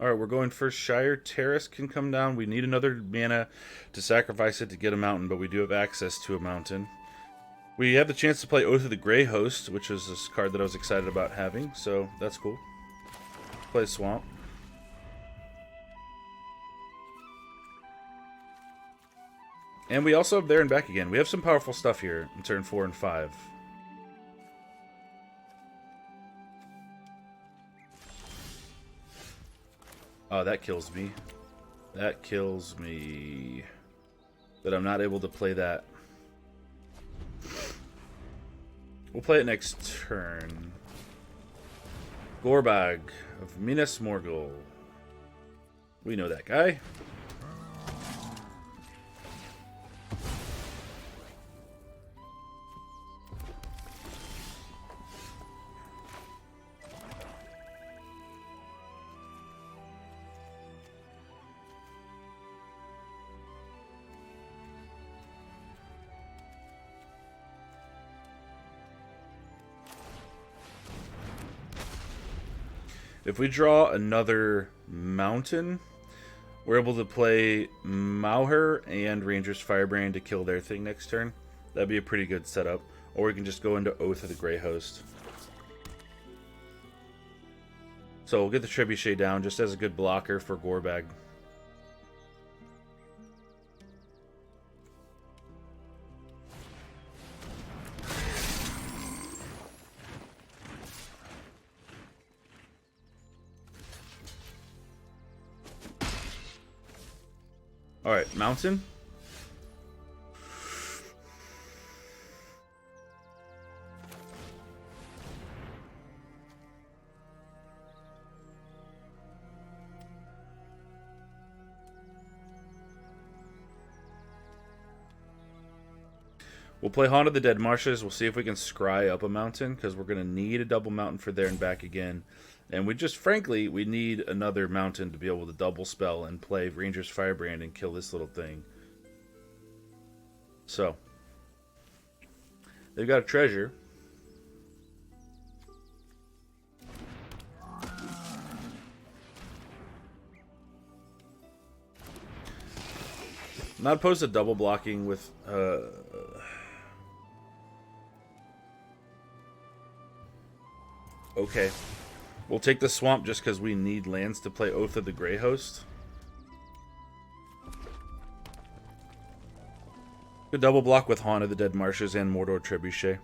All right, we're going first. Shire Terrace can come down. We need another mana to sacrifice it to get a mountain, but we do have access to a mountain. We have the chance to play Oath of the Grey Host, which is this card that I was excited about having, so that's cool. Play Swamp. And we also have There and Back again. We have some powerful stuff here in turn 4 and 5. Oh, that kills me. That kills me. That I'm not able to play that. We'll play it next turn. Gorbag of Minas Morgul. We know that guy. If we draw another mountain, we're able to play Mauher and Ranger's Firebrand to kill their thing next turn. That'd be a pretty good setup. Or we can just go into Oath of the Grey Host. So we'll get the Trebuchet down just as a good blocker for Gorbag. Alright, mountain. We'll play Haunt of the Dead Marshes. We'll see if we can scry up a mountain, because we're going to need a double mountain for There and Back again. And we just, frankly, we need another mountain to be able to double spell and play Ranger's Firebrand and kill this little thing. So, they've got a treasure. Not opposed to double blocking with... Okay. We'll take the swamp just because we need lands to play Oath of the Grey Host. Good double block with Haunt of the Dead Marshes and Mordor Trebuchet.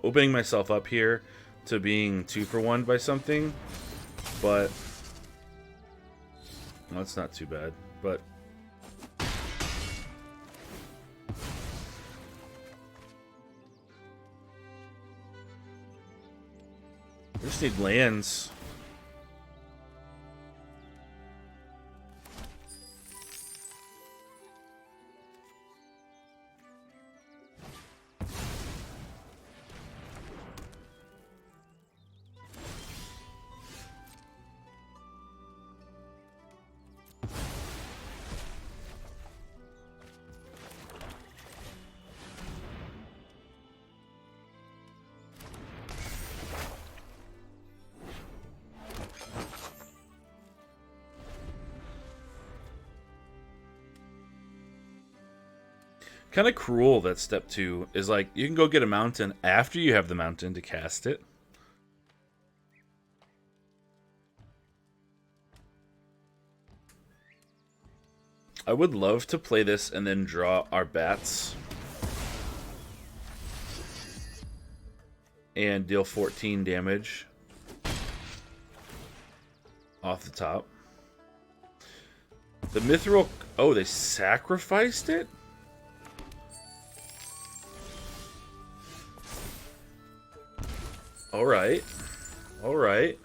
Opening myself up here to being 2-for-1 by something, but well, it's not too bad. But we just need lands. Kind of cruel that step 2 is like you can go get a mountain after you have the mountain to cast it. I would love to play this and then draw our bats and deal 14 damage off the top. The Mithril... Oh, they sacrificed it? Alright. Alright.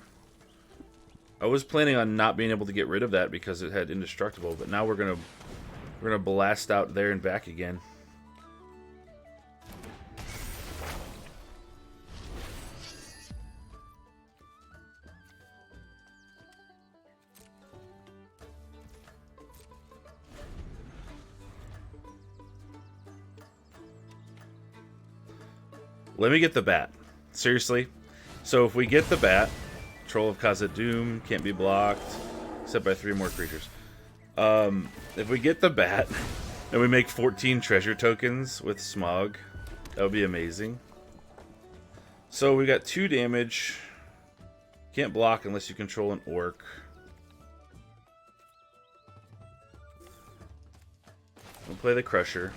I was planning on not being able to get rid of that because it had indestructible, but now we're gonna blast out There and Back again. Let me get the bat. Seriously. So if we get the bat, Troll of Khazad-dûm can't be blocked, except by 3 more creatures. If we get the bat, and we make 14 treasure tokens with Smog, that would be amazing. So we got 2 damage. Can't block unless you control an orc. We'll play the Crusher.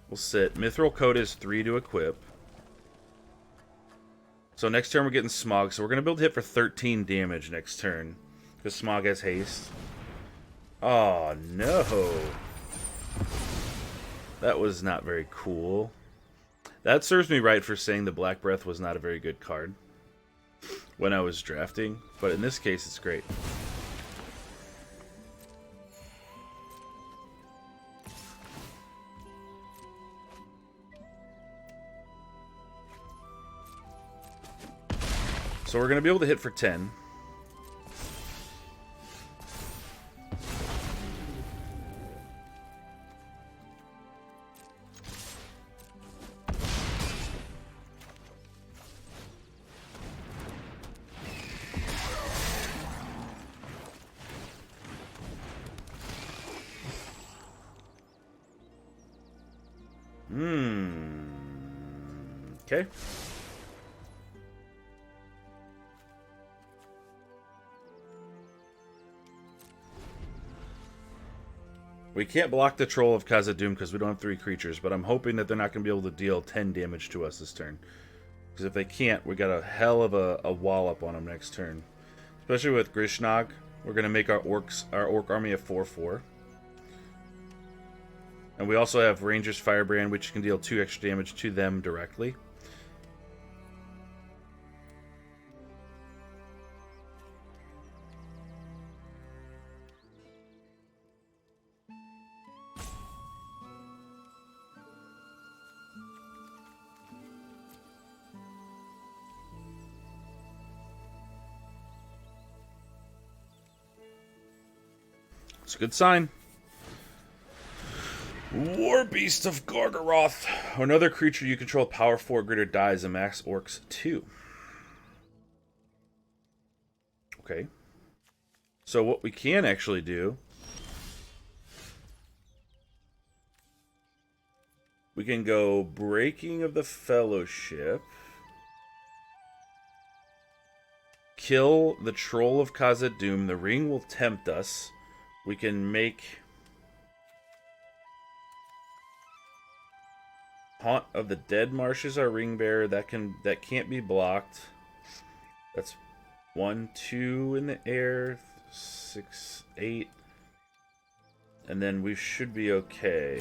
We'll sit. Mithril Coat is 3 to equip. So next turn we're getting Smog. So we're going to build hit for 13 damage next turn. Because Smog has haste. Oh, no. That was not very cool. That serves me right for saying the Black Breath was not a very good card when I was drafting. But in this case, it's great. So we're going to be able to hit for 10. Okay. We can't block the Troll of Khazad-dûm because we don't have 3 creatures, but I'm hoping that they're not going to be able to deal 10 damage to us this turn. Because if they can't, we got a hell of a wallop on them next turn. Especially with Grishnog, we're going to make our orc army a 4/4. And we also have Ranger's Firebrand, which can deal 2 extra damage to them directly. It's a good sign. War Beast of Gorgoroth. Another creature you control, power 4 greater, dies, and max orcs 2. Okay. So what we can actually do, we can go Breaking of the Fellowship. Kill the Troll of Khazad-dûm. The ring will tempt us. We can make Haunt of the Dead Marshes our ring bearer. That can't be blocked. That's 1, 2 in the air, 6, 8, and then we should be okay.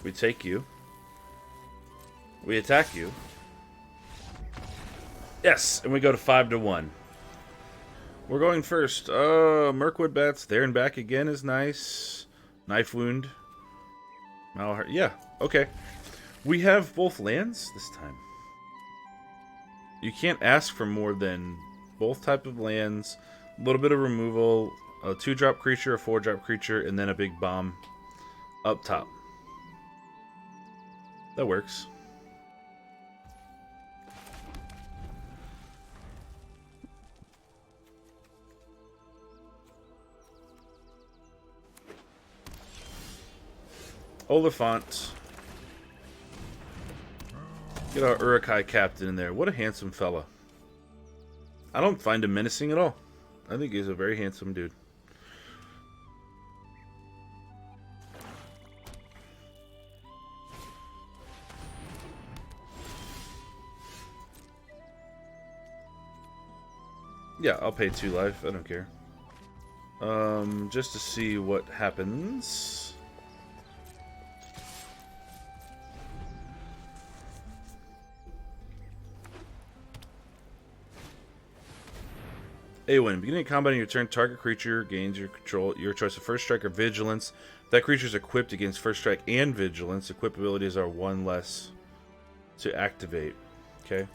We take you. We attack you. Yes, and we go to 5-1. We're going first. Mirkwood Bats there and back again is nice. Knife Wound. Malheur. Yeah, okay. We have both lands this time. You can't ask for more than both type of lands, a little bit of removal, a 2-drop creature, a 4-drop creature, and then a big bomb up top. That works. Oliphant. Get our Uruk-hai captain in there. What a handsome fella. I don't find him menacing at all. I think he's a very handsome dude. Yeah, I'll pay 2 life. I don't care. Just to see what happens. When beginning of combat on your turn, target creature gains your control your choice of first strike or vigilance. That creature is equipped against first strike and vigilance. Equip abilities are one less to activate. Okay.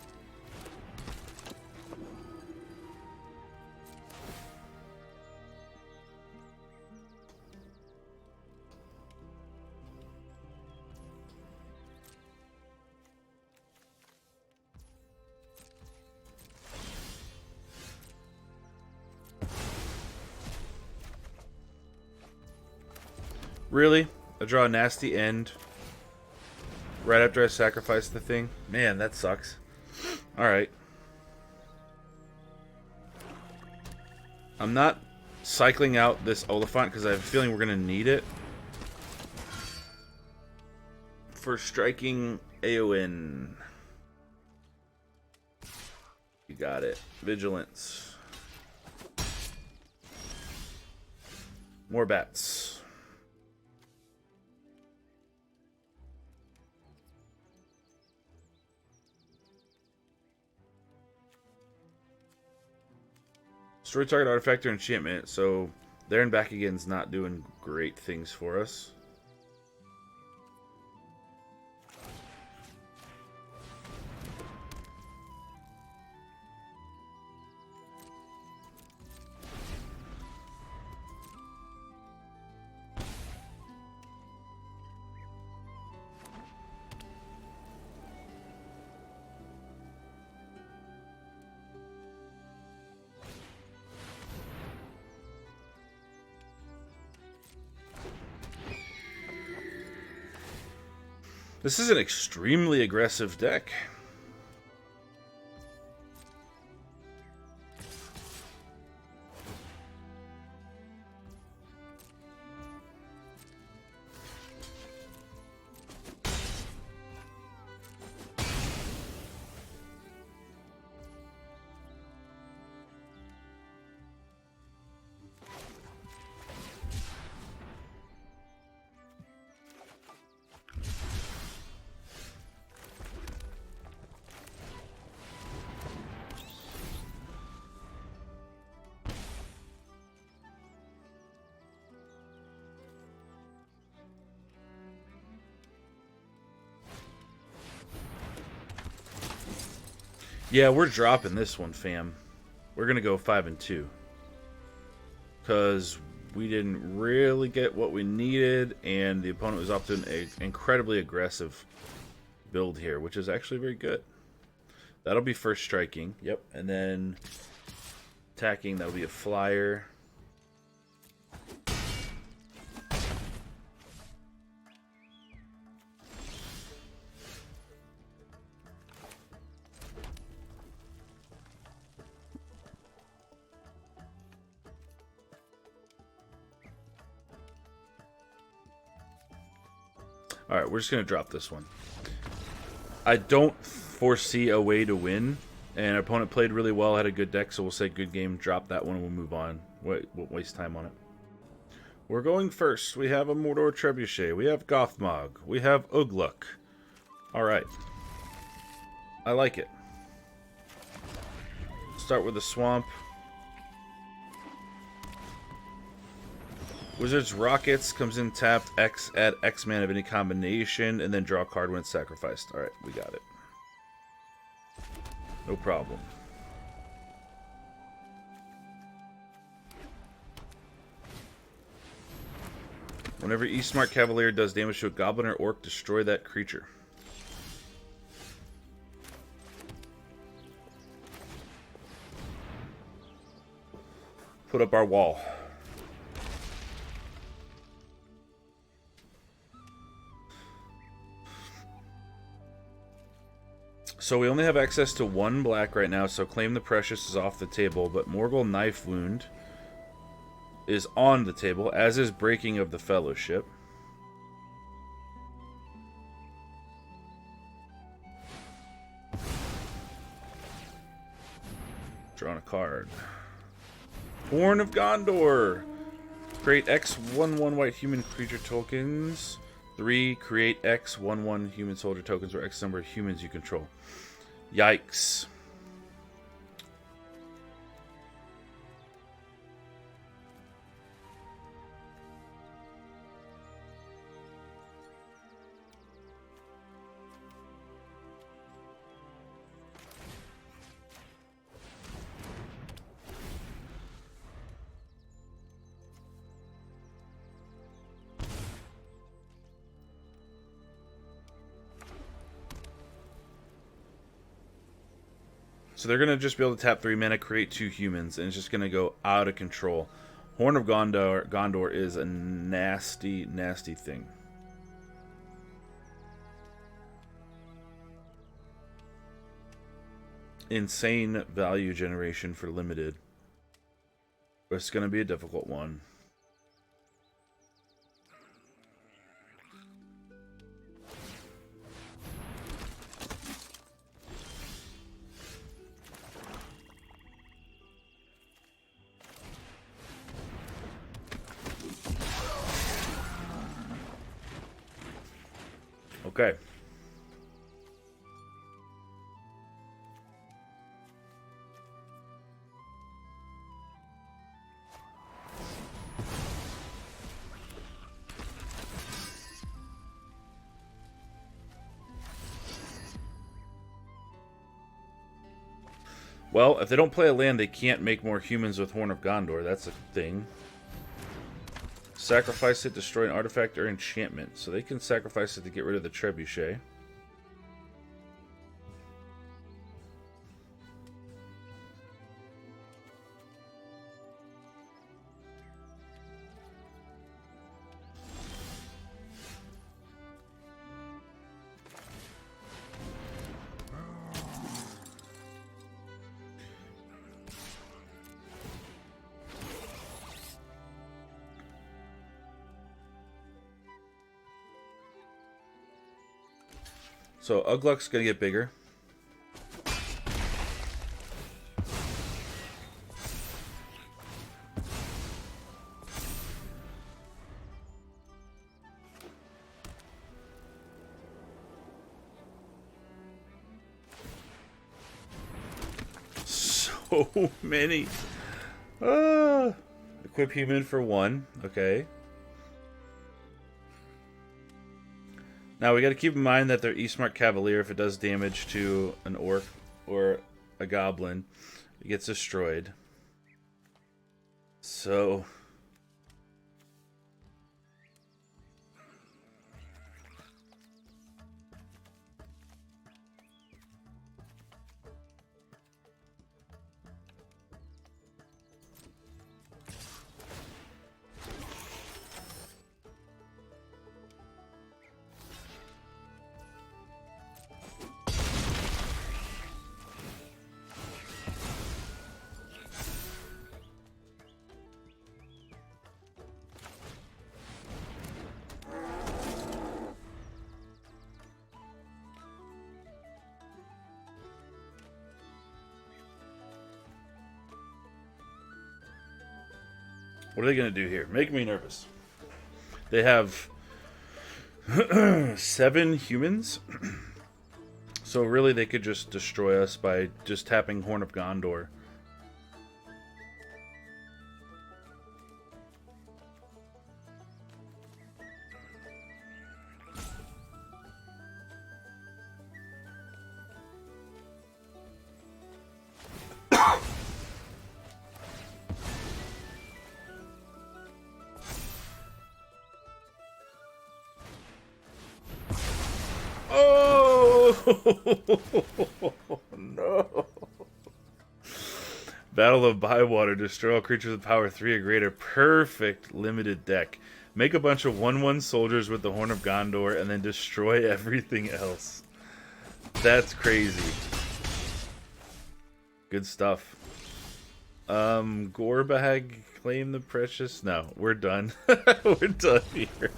Really? I draw a nasty end right after I sacrifice the thing? Man, that sucks. Alright. I'm not cycling out this Oliphant because I have a feeling we're going to need it for striking Aowen. You got it. Vigilance. More bats. Destroy target artifact or enchantment. So there and back again's not doing great things for us. This is an extremely aggressive deck. Yeah, we're dropping this one, fam. We're going to go 5 and 2. Because we didn't really get what we needed, and the opponent was up to an incredibly aggressive build here, which is actually very good. That'll be first striking. Yep. And then attacking, that'll be a flyer. Alright, we're just going to drop this one. I don't foresee a way to win, and our opponent played really well, had a good deck, so we'll say good game, drop that one, and we'll move on. We'll waste time on it. We're going first. We have a Mordor Trebuchet, we have Gothmog, we have Ugluk. Alright. I like it. Start with the Swamp. Wizard's Rockets comes in tapped, X, add X mana of any combination, and then draw a card when it's sacrificed. Alright, we got it. No problem. Whenever Eastmark Cavalier does damage to a goblin or orc, destroy that creature. Put up our wall. So we only have access to one black right now, so Claim the Precious is off the table, but Morgul Knife Wound is on the table, as is Breaking of the Fellowship. Drawing a card. Horn of Gondor! Create X 1/1 white human creature tokens. 3, create X 1/1 human soldier tokens or X number of humans you control. Yikes. So they're going to just be able to tap 3 mana, create 2 humans, and it's just going to go out of control. Horn of Gondor is a nasty, nasty thing. Insane value generation for limited. But it's going to be a difficult one. Okay. Well, if they don't play a land, they can't make more humans with Horn of Gondor. That's a thing. Sacrifice it, destroy an artifact or enchantment. So they can sacrifice it to get rid of the trebuchet. So Ugluk's gonna get bigger. So many. Equip human for 1. Okay. Now we got to keep in mind that their E-Smart Cavalier, if it does damage to an orc or a goblin, it gets destroyed. So what are they going to do here? Make me nervous. They have 7 humans. So really they could just destroy us by just tapping Horn of Gondor. No. Battle of Bywater. Destroy all creatures with power 3 or greater. Perfect limited deck. Make a bunch of 1/1 soldiers with the Horn of Gondor and then destroy everything else. That's crazy. Good stuff. Gorbag, claim the precious. No, we're done. We're done here.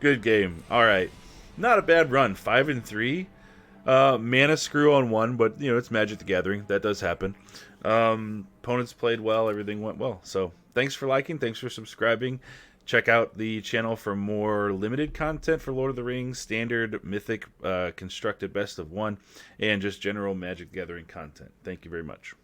Good game. Alright. Not a bad run. 5-3. Mana screw on 1, but you know, it's Magic the Gathering. That does happen. Opponents played well, everything went well. So thanks for liking, thanks for subscribing. Check out the channel for more limited content for Lord of the Rings, standard, mythic, constructed best of 1, and just general Magic the Gathering content. Thank you very much.